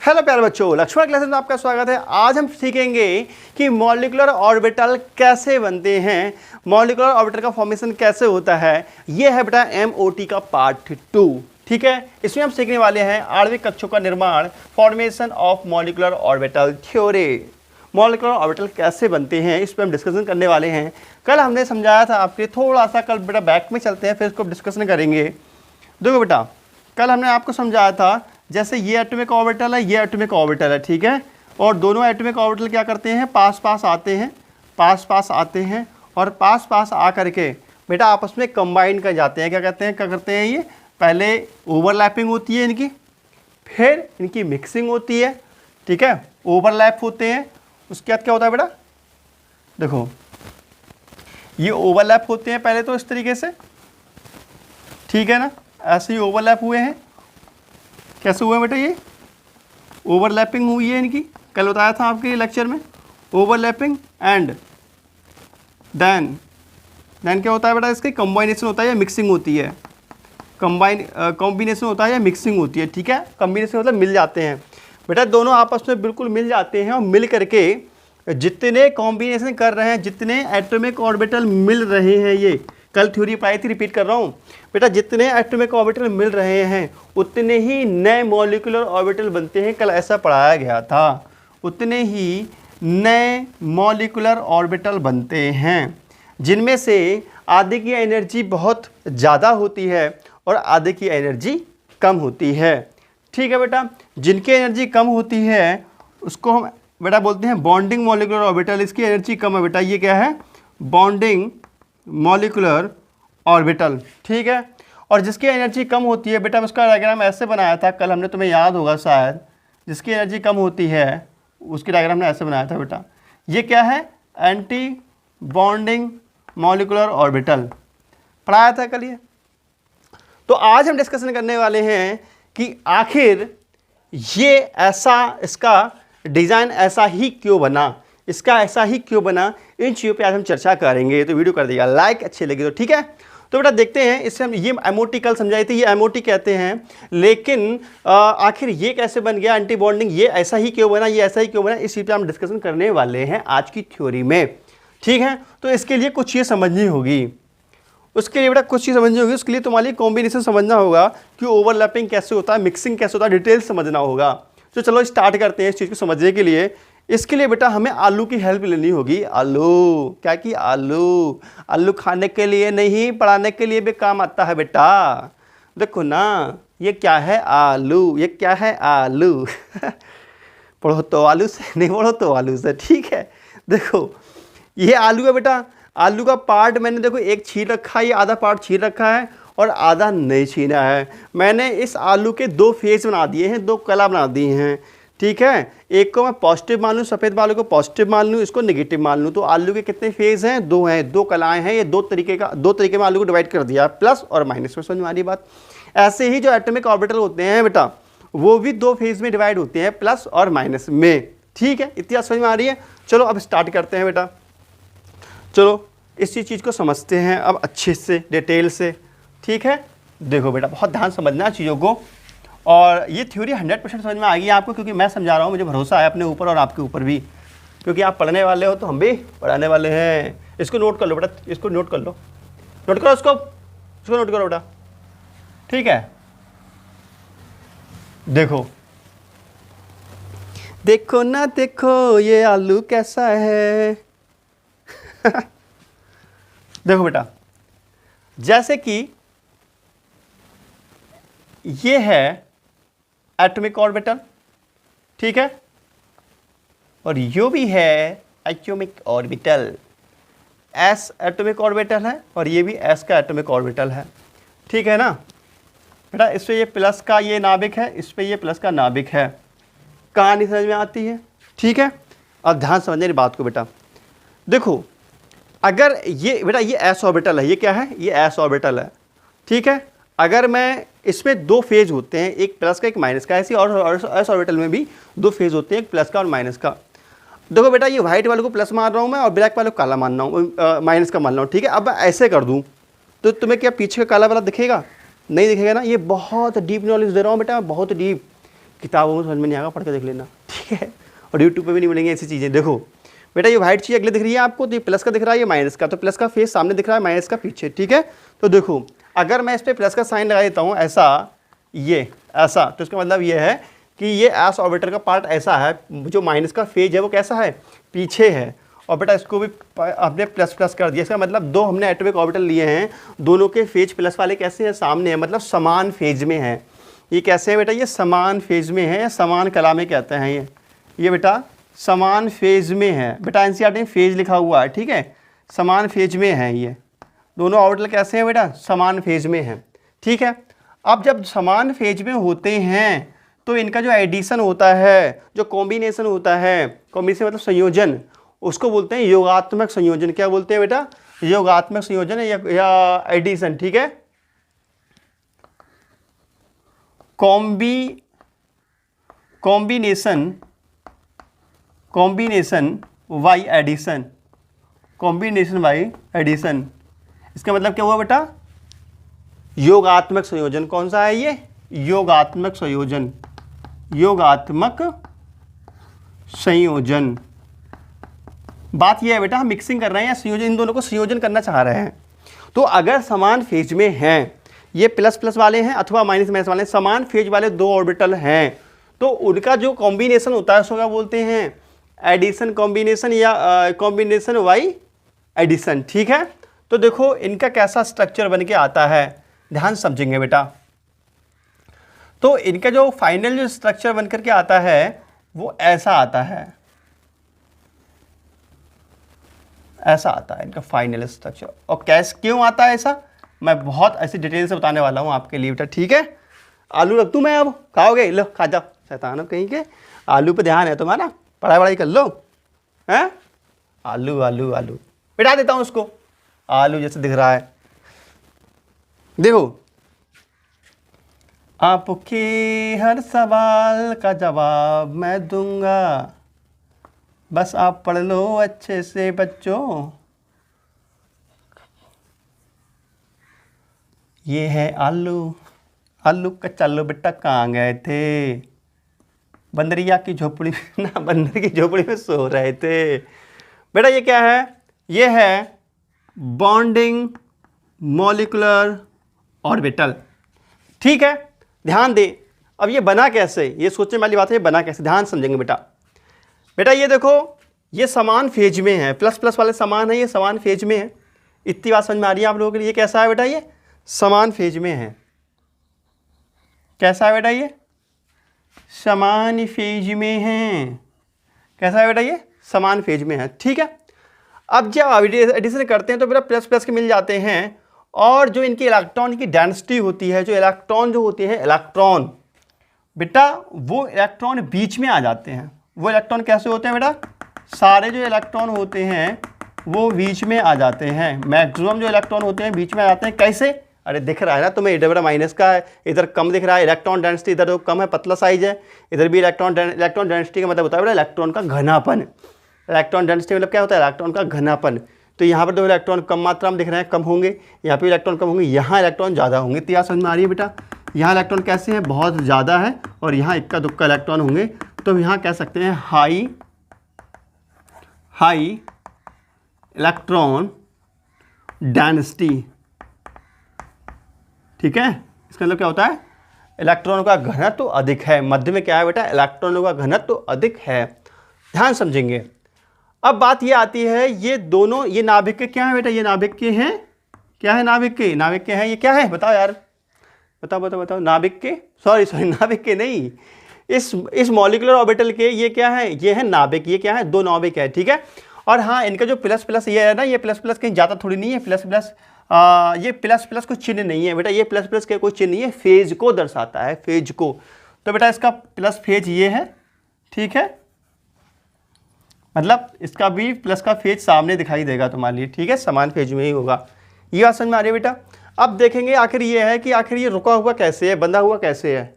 Hello प्यारे बच्चों, Lakshman classes में आपका स्वागत है। आज हम सीखेंगे कि मॉलिक्यूलर ऑर्बिटल कैसे बनते हैं, मॉलिक्यूलर ऑर्बिटल का फॉर्मेशन कैसे होता है। यह है बेटा MOT का पार्ट 2। ठीक है, इसमें हम सीखने वाले हैं आणविक कक्षों का निर्माण, formation of molecular orbital theory. Molecular orbital कैसे बनते हैं इस पर हम डिस्कशन करने वाले हैं। कल हमने समझाया था आपके, थोड़ा सा कल बेटा बैक में चलते हैं फिर इसको डिस्कशन करेंगे। देखो बेटा, कल हमने आपको समझाया था जैसे ये एटॉमिक ऑर्बिटल है, ये एटॉमिक ऑर्बिटल है, ठीक है। और दोनों एटॉमिक ऑर्बिटल क्या करते हैं, पास पास आते हैं, पास पास आते हैं और पास पास आ करके बेटा आपस में कंबाइन कर जाते हैं। क्या कहते हैं, क्या करते हैं, ये पहले ओवरलैपिंग होती है इनकी, फिर इनकी मिक्सिंग होती है, ठीक है। ओवरलैप होते हैं, उसके बाद क्या होता है बेटा, देखो ये ओवरलैप होते हैं पहले तो इस तरीके से, ठीक है ना, ऐसे ही ओवरलैप हुए हैं। कैसे हुआ बेटा, ये ओवरलैपिंग हुई है इनकी, कल बताया था आपके लेक्चर में, ओवरलैपिंग एंड देन क्या होता है बेटा, इसके कॉम्बिनेशन होता है या मिक्सिंग होती है, कॉम्बिनेशन होता है या मिक्सिंग होती है, ठीक है। कॉम्बिनेशन मतलब मिल जाते हैं बेटा, दोनों आपस में बिल्कुल मिल जाते हैं और मिल करके जितने कॉम्बिनेशन कर रहे हैं, जितने एटॉमिक ऑर्बिटल मिल रहे हैं, ये कल थ्योरी पढ़ाई थी, रिपीट कर रहा हूँ बेटा, जितने एटॉमिक ऑर्बिटल मिल रहे हैं उतने ही नए मॉलिक्यूलर ऑर्बिटल बनते हैं। कल ऐसा पढ़ाया गया था, उतने ही नए मॉलिक्यूलर ऑर्बिटल बनते हैं, जिनमें से आधे की एनर्जी बहुत ज़्यादा होती है और आधे की एनर्जी कम होती है, ठीक है बेटा। जिनकी एनर्जी कम होती है उसको हम बेटा बोलते हैं बॉन्डिंग मॉलिक्यूलर ऑर्बिटल। इसकी एनर्जी कम है बेटा, ये क्या है, बॉन्डिंग मॉलिक्यूलर ऑर्बिटल, ठीक है। और जिसकी एनर्जी कम होती है बेटा, उसका डायग्राम ऐसे बनाया था कल हमने, तुम्हें याद होगा शायद। जिसकी एनर्जी कम होती है उसकी डायग्राम हमने ऐसे बनाया था बेटा। ये क्या है, एंटी बॉन्डिंग मॉलिक्यूलर ऑर्बिटल, पढ़ाया था कल ये। तो आज हम डिस्कशन करने वाले हैं कि आखिर ये ऐसा, इसका डिज़ाइन ऐसा ही क्यों बना, इसका ऐसा ही क्यों बना, इन चीज़ों पे आज हम चर्चा करेंगे। तो वीडियो कर दिएगा लाइक, अच्छी लगी तो, ठीक है। तो बेटा देखते हैं, इससे हम ये MOT कल समझाई थी, ये MOT कहते हैं, लेकिन आखिर ये कैसे बन गया एंटी बॉन्डिंग, ये ऐसा ही क्यों बना, ये ऐसा ही क्यों बना, इस चीज़ पे हम डिस्कशन करने वाले हैं आज की थ्योरी में, ठीक है। तो इसके लिए कुछ चीज़ समझनी होगी, उसके लिए बेटा कुछ चीज़ समझनी होगी, उसके लिए तुम्हारी कॉम्बिनेशन समझना होगा कि ओवरलैपिंग कैसे होता है, मिक्सिंग कैसे होता है, डिटेल समझना होगा। तो चलो स्टार्ट करते हैं इस चीज़ को समझने के लिए। इसके लिए बेटा हमें आलू की हेल्प लेनी होगी। आलू क्या, कि आलू, आलू खाने के लिए नहीं, पढ़ाने के लिए भी काम आता है बेटा। देखो ना, ये क्या है, आलू, ये क्या है, आलू पढ़ो तो आलू से, नहीं पढ़ो तो आलू से, ठीक है। देखो ये आलू है बेटा, आलू का पार्ट मैंने देखो एक छील रखा है, ये आधा पार्ट छील रखा है और आधा नहीं छीना है। मैंने इस आलू के दो फेस बना दिए हैं, दो कला बना दी हैं, ठीक है। एक को मैं पॉजिटिव मान लूँ, सफ़ेद आलू को पॉजिटिव मान लूँ, इसको नेगेटिव मान लूँ। तो आलू के कितने फेज हैं, दो हैं, दो कलाएं हैं। ये दो तरीके में आलू को डिवाइड कर दिया, प्लस और माइनस में, समझ में आ रही बात। ऐसे ही जो एटॉमिक ऑर्बिटल होते हैं बेटा, वो भी दो फेज में डिवाइड होते हैं, प्लस और माइनस में, ठीक है। इतना समझ में आ रही है। चलो अब स्टार्ट करते हैं बेटा, चलो इसी चीज़ को समझते हैं अब अच्छे से, डिटेल से, ठीक है। देखो बेटा बहुत ध्यान समझना चीज़ों को, और ये थ्योरी 100% समझ में आ गई आपको, क्योंकि मैं समझा रहा हूँ, मुझे भरोसा है अपने ऊपर और आपके ऊपर भी, क्योंकि आप पढ़ने वाले हो तो हम भी पढ़ाने वाले हैं। इसको नोट कर लो बेटा, इसको नोट कर लो, नोट करो इसको नोट करो बेटा, ठीक है। देखो देखो ना, देखो ये आलू कैसा है देखो बेटा, जैसे कि ये है एटॉमिक ऑर्बिटल, ठीक है, और यो भी है atomic orbital. S atomic orbital है और ये भी एस का एटॉमिक ऑर्बिटल है, ठीक है ना बेटा। इस पे ये प्लस का ये नाभिक है, इस पे ये प्लस का नाभिक है। कहानी समझ में आती है, ठीक है। अब ध्यान समझने की बात को बेटा, देखो अगर ये बेटा ये एस ऑर्बिटल है, ये क्या है, ये एस ऑर्बिटल है, ठीक है। अगर मैं इसमें दो फेज होते हैं, एक प्लस का एक माइनस का, ऐसी और एस ऑर्बिटल में भी दो फेज होते हैं, एक प्लस का और माइनस का। देखो बेटा ये व्हाइट वाले को प्लस मान रहा हूँ मैं और ब्लैक वाले को काला मान रहा हूँ, माइनस का मान रहा हूँ, ठीक है। अब मैं ऐसे कर दूँ तो तुम्हें क्या पीछे का काला वाला दिखेगा, नहीं दिखेगा ना। ये बहुत डीप नॉलेज दे रहा हूँ बेटा, बहुत डीप, किताबों में समझ में नहीं आएगा, पढ़ के देख लेना, ठीक है। और यूट्यूब पे भी नहीं मिलेंगे ऐसी चीज़ें। देखो बेटा ये वाइट चीज़ अगले दिख रही है आपको, तो ये प्लस का दिख रहा है, ये माइनस का, तो प्लस का फेस सामने दिख रहा है, माइनस का पीछे, ठीक है। तो देखो अगर मैं इस पर प्लस का साइन लगा देता हूँ ऐसा, ये ऐसा, तो इसका मतलब ये है कि ये एस ऑर्बिटर का पार्ट ऐसा है, जो माइनस का फेज है वो कैसा है, पीछे है। और बेटा इसको भी हमने प्लस प्लस कर दिया, इसका मतलब दो हमने एटॉमिक ऑर्बिटल लिए हैं, दोनों के फेज प्लस वाले कैसे हैं, सामने है, मतलब समान फेज में है। ये कैसे है बेटा, ये समान फेज में है, समान कला में कहते हैं ये बेटा समान फेज में है। बेटा एनसीईआरटी में फेज लिखा हुआ है, ठीक है, समान फेज में है। ये दोनों ऑर्बिटल कैसे हैं बेटा, समान फेज में है, ठीक है। अब जब समान फेज में होते हैं तो इनका जो एडिशन होता है, जो कॉम्बिनेशन होता है, कॉम्बिनेशन मतलब संयोजन, उसको बोलते हैं योगात्मक संयोजन। क्या बोलते हैं बेटा, योगात्मक संयोजन या एडिशन, ठीक है। Combination by addition, combination by addition, इसका मतलब क्या हुआ बेटा, योगात्मक संयोजन। कौन सा है ये, योगात्मक संयोजन, योगात्मक संयोजन। बात ये है बेटा हम मिक्सिंग कर रहे हैं या संयोजन, इन दोनों को संयोजन करना चाह रहे हैं। तो अगर समान फेज में हैं, ये प्लस प्लस वाले हैं अथवा माइनस माइनस वाले हैं, समान फेज वाले दो ऑर्बिटल हैं, तो उनका जो कॉम्बिनेशन होता है उसको क्या बोलते हैं, एडिशन कॉम्बिनेशन या कॉम्बिनेशन बाई एडिशन, ठीक है। तो देखो इनका कैसा स्ट्रक्चर बन के आता है, ध्यान समझेंगे बेटा। तो इनका जो फाइनल जो स्ट्रक्चर बनकर के आता है वो ऐसा आता है, ऐसा आता है इनका फाइनल स्ट्रक्चर। और कैसे क्यों आता है ऐसा, मैं बहुत ऐसी डिटेल से बताने वाला हूँ आपके लिए बेटा, ठीक है। आलू रख दूँ मैं, अब खाओगे, लो खा जाओ, शैतान हो कहीं के, आलू पे ध्यान है तुम्हारा, पढ़ाई वढ़ाई कर लो, हैं। आलू आलू आलू बिठा देता हूँ उसको, आलू जैसे दिख रहा है। देखो आपके हर सवाल का जवाब मैं दूंगा, बस आप पढ़ लो अच्छे से बच्चों। ये है आलू, आलू का चलो बेटा कहाँ गए थे, बंदरिया की झोपड़ी में ना, बंदर की झोपड़ी में सो रहे थे। बेटा ये क्या है, ये है बॉन्डिंग मॉलिक्यूलर ऑर्बिटल, ठीक है। ध्यान दे, अब ये बना कैसे, ये सोचने वाली बात है, ये बना कैसे, ध्यान समझेंगे बेटा। बेटा ये देखो ये समान फेज में है, प्लस प्लस वाले समान है, ये समान फेज में है, इतनी बात समझ में आ रही है आप लोगों के लिए। ये कैसा है बेटा, ये समान फेज में है, कैसा है बेटा, ये समान फेज में है, कैसा है बेटा, ये समान फेज में है, ठीक है। अब जब एडिशन करते हैं तो बेटा प्लस प्लस के मिल जाते हैं, और जो इनकी इलेक्ट्रॉन की डेंसिटी होती है, जो इलेक्ट्रॉन जो होते हैं, इलेक्ट्रॉन बेटा वो इलेक्ट्रॉन बीच में आ जाते हैं। वो इलेक्ट्रॉन कैसे होते हैं बेटा, सारे जो इलेक्ट्रॉन होते हैं वो बीच में आ जाते हैं, मैक्सिमम जो इलेक्ट्रॉन होते हैं बीच में आ जाते हैं। कैसे, अरे दिख रहा है ना तुम्हें, इधर बेटा माइनस का है, इधर कम दिख रहा है, इलेक्ट्रॉन डेंसिटी इधर तो कम है, पतला साइज है, इधर भी इलेक्ट्रॉन डेंसिटी का मतलब होता है बेटा इलेक्ट्रॉन का घनापन। इलेक्ट्रॉन डेंसिटी मतलब क्या होता है, इलेक्ट्रॉन का घनापन। तो यहाँ पर दो इलेक्ट्रॉन कम मात्रा में दिख रहे हैं, कम होंगे, यहाँ पे इलेक्ट्रॉन कम होंगे, यहाँ इलेक्ट्रॉन ज़्यादा होंगे। तो यहाँ समझ में आ रही है बेटा, यहाँ इलेक्ट्रॉन कैसे हैं, बहुत ज़्यादा है, और यहाँ इक्का दुक्का इलेक्ट्रॉन होंगे। तो यहाँ कह सकते हैं हाई इलेक्ट्रॉन डेंसिटी, ठीक है। इसका मतलब क्या होता है, इलेक्ट्रॉनों का घनत्व तो अधिक है। मध्य में क्या है बेटा, इलेक्ट्रॉनों का घनत्व तो अधिक है, ध्यान समझेंगे। अब बात ये आती है, ये दोनों, ये नाभिक के क्या है बेटा, ये नाभिक के हैं, क्या है नाभिक के, नाभिक के हैं, ये क्या है बताओ यार, बताओ बताओ बताओ, नाभिक के, सॉरी नाभिक के नहीं, इस मॉलिक्यूलर ऑर्बिटल के ये क्या है, ये है नाभिक, ये क्या है, दो नाभिक है, ठीक है। और हाँ इनका जो प्लस प्लस ये है ना, ये प्लस प्लस कहीं ज़्यादा थोड़ी नहीं है, प्लस प्लस ये प्लस प्लस कोई चिन्ह नहीं है बेटा, ये प्लस प्लस के कोई चिन्ह नहीं है, फेज को दर्शाता है, फेज को। तो बेटा इसका प्लस फेज ये है, ठीक है, मतलब इसका भी प्लस का फेज सामने दिखाई देगा तुम्हारे लिए, ठीक है, समान फेज में ही होगा। ये बात समझ में आ रही है बेटा। अब देखेंगे आखिर ये है कि आखिर ये रुका हुआ कैसे है, बंधा हुआ कैसे है।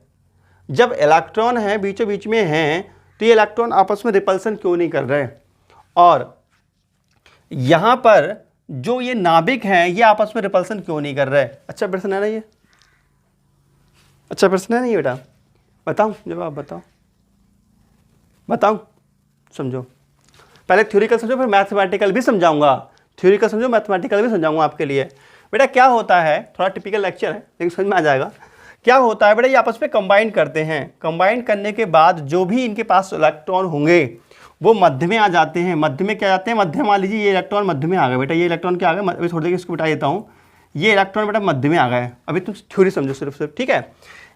जब इलेक्ट्रॉन है बीचों बीच में हैं तो ये इलेक्ट्रॉन आपस में रिपल्सन क्यों नहीं कर रहे, और यहाँ पर जो ये नाभिक हैं ये आपस में रिपल्सन क्यों नहीं कर रहे। अच्छा प्रश्न है ना ये, अच्छा प्रश्न है ना ये बेटा। बताऊं जवाब? बताऊं? समझो, पहले थ्योरिकल समझो, फिर मैथमेटिकल भी समझाऊंगा। थ्योरिकल समझो, मैथमेटिकल भी समझाऊंगा आपके लिए। बेटा क्या होता है, थोड़ा टिपिकल लेक्चर है लेकिन समझ में आ जाएगा। क्या होता है बेटा, ये आपस में कंबाइन करते हैं। कंबाइन करने के बाद जो भी इनके पास इलेक्ट्रॉन होंगे वो मध्य में आ जाते हैं। मध्य में क्या जाते हैं? मध्य, मान लीजिए ये इलेक्ट्रॉन मध्य में आ गए बेटा, ये इलेक्ट्रॉन क्या आ गए, अभी थोड़ी देर इसको बिठा देता हूँ। ये इलेक्ट्रॉन बेटा मध्य में आ गए, अभी तुम थ्योरी समझो सिर्फ, ठीक है।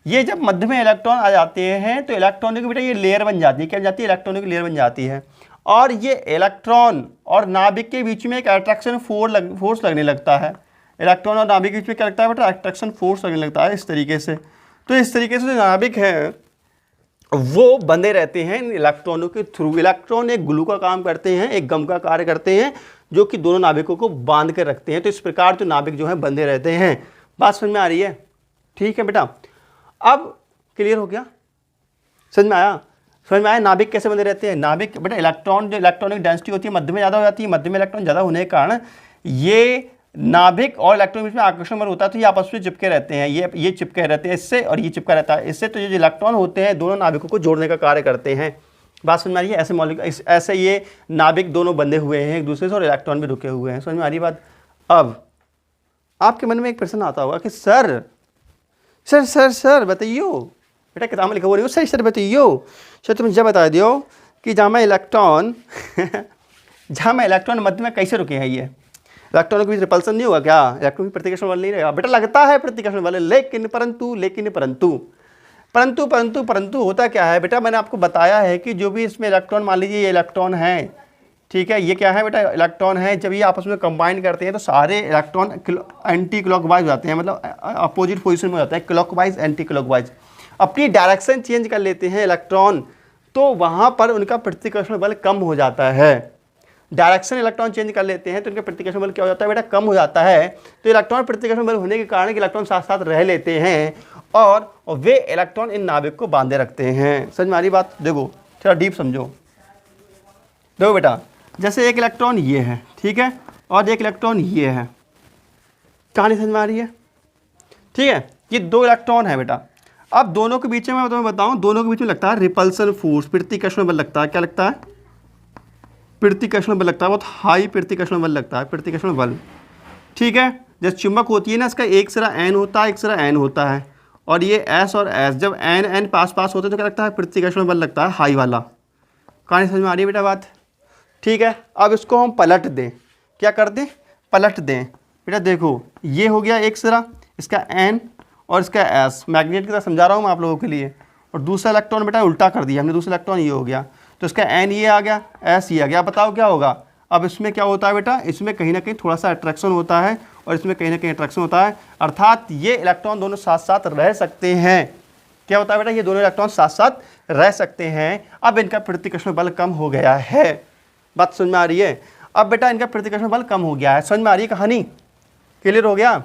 ये जब मध्य में इलेक्ट्रॉन आ जाते हैं तो इलेक्ट्रॉनों की बेटा ये लेयर बन जाती है। क्या बन जाती है? इलेक्ट्रॉनों की लेयर बन जाती है। और ये इलेक्ट्रॉन और नाभिक के बीच में एक अट्रैक्शन फोर्स लगने लगता है। इलेक्ट्रॉन और नाभिक के बीच में क्या लगता है बेटा? अट्रैक्शन फोर्स लगने लगता है इस तरीके से। तो इस तरीके से जो नाभिक है वो बंधे रहते हैं इन इलेक्ट्रॉनों के थ्रू। इलेक्ट्रॉन एक ग्लू का काम करते हैं, एक गम का कार्य करते हैं, जो कि दोनों नाभिकों को बांध कर रखते हैं। तो इस प्रकार जो नाभिक जो है बंधे रहते हैं। बात समझ में आ रही है? ठीक है बेटा, अब क्लियर हो गया? समझ में आया? समझ में आया नाभिक कैसे बंधे रहते हैं? नाभिक बेटा इलेक्ट्रॉन, जो इलेक्ट्रॉनिक डेंसिटी होती है मध्य में ज़्यादा हो जाती है। मध्य में इलेक्ट्रॉन ज़्यादा होने के कारण ये नाभिक और इलेक्ट्रॉन बीच में आकर्षण बल होता है, तो ये आपस में चिपके रहते हैं। ये चिपके रहते हैं इससे, और ये चिपका रहता है इससे। तो ये जो इलेक्ट्रॉन होते हैं दोनों नाभिकों को जोड़ने का कार्य करते हैं। बात समझ में आ रही है? ऐसे मॉलिक्यूल, ऐसे ये नाभिक दोनों बंधे हुए हैं एक दूसरे से, और इलेक्ट्रॉन भी रुके हुए हैं। समझ में आ रही बात? अब आपके मन में एक प्रश्न आता होगा कि सर सर सर सर बताइयो, बेटा किताब में लिखा हुआ नहीं हो, सर सर बताइयो, सर तुम जब बता दियो कि जहाँ मैं इलेक्ट्रॉन मध्य में कैसे रुके हैं ये इलेक्ट्रॉनों के बीच रिपल्सन नहीं होगा क्या? इलेक्ट्रॉन की प्रतिकर्षण बल नहीं रहेगा? बेटा लगता है प्रतिकर्षण बल, लेकिन परंतु होता क्या है बेटा? मैंने आपको बताया है कि जो भी इसमें इलेक्ट्रॉन, मान लीजिए ये इलेक्ट्रॉन है, ठीक है, ये क्या है बेटा? इलेक्ट्रॉन है। जब ये आपस में कंबाइन करते हैं तो सारे इलेक्ट्रॉन एंटी क्लॉकवाइज हो जाते हैं, मतलब अपोजिट पोजिशन में हो जाता है, क्लॉकवाइज एंटी क्लॉकवाइज अपनी डायरेक्शन चेंज कर लेते हैं इलेक्ट्रॉन। तो वहाँ पर उनका प्रतिकर्षण बल कम हो जाता है। डायरेक्शन इलेक्ट्रॉन चेंज कर लेते हैं तो उनका प्रतिकर्षण बल क्या हो जाता है बेटा? कम हो जाता है। तो इलेक्ट्रॉन प्रतिकर्षण बल होने के कारण इलेक्ट्रॉन साथ साथ रह लेते हैं और वे इलेक्ट्रॉन इन नाभिक को बांधे रखते हैं। समझ में आ रही बात? देखो थोड़ा डीप समझो। देखो बेटा, जैसे एक इलेक्ट्रॉन ये है, ठीक है, और एक इलेक्ट्रॉन ये है। कहानी समझ में आ रही है? ठीक है, ये दो इलेक्ट्रॉन है बेटा। अब दोनों के बीच में मैं तुम्हें बताऊं, दोनों के बीच में लगता है रिपल्सन फोर्स, प्रतिकर्षण बल लगता है। क्या लगता है? प्रतिकर्षण बल लगता है, बहुत हाई प्रतिकर्षण बल लगता है, प्रतिकर्षण बल। ठीक है, जैसे चुंबक होती है ना, इसका एक सिरा एन होता है, एक सिरा एन होता है, और ये एस और एस, जब एन एन पास पास होते हैं तो क्या लगता है? प्रतिकर्षण बल लगता है हाई वाला। कहानी समझ में आ रही है बेटा बात? ठीक है, अब इसको हम पलट दें। क्या कर दें? पलट दें। बेटा देखो, ये हो गया एक सिरा, इसका एन और इसका एस, मैग्नेट की तरह समझा रहा हूँ मैं आप लोगों के लिए। और दूसरा इलेक्ट्रॉन बेटा उल्टा कर दिया हमने, दूसरा इलेक्ट्रॉन ये हो गया, तो इसका एन ये आ गया, एस ये आ गया। बताओ क्या होगा? अब इसमें क्या होता है बेटा? इसमें कहीं ना कहीं थोड़ा सा अट्रैक्शन होता है और इसमें कहीं ना कहीं अट्रैक्शन होता है, अर्थात ये इलेक्ट्रॉन दोनों साथ साथ रह सकते हैं। क्या होता है बेटा? ये दोनों इलेक्ट्रॉन साथ साथ रह सकते हैं। अब इनका प्रतिकर्षण बल कम हो गया है। बात समझ में आ रही है? अब बेटा इनका प्रतिकर्षण बल कम हो गया है। समझ में आ रही है कहानी? क्लियर हो गया?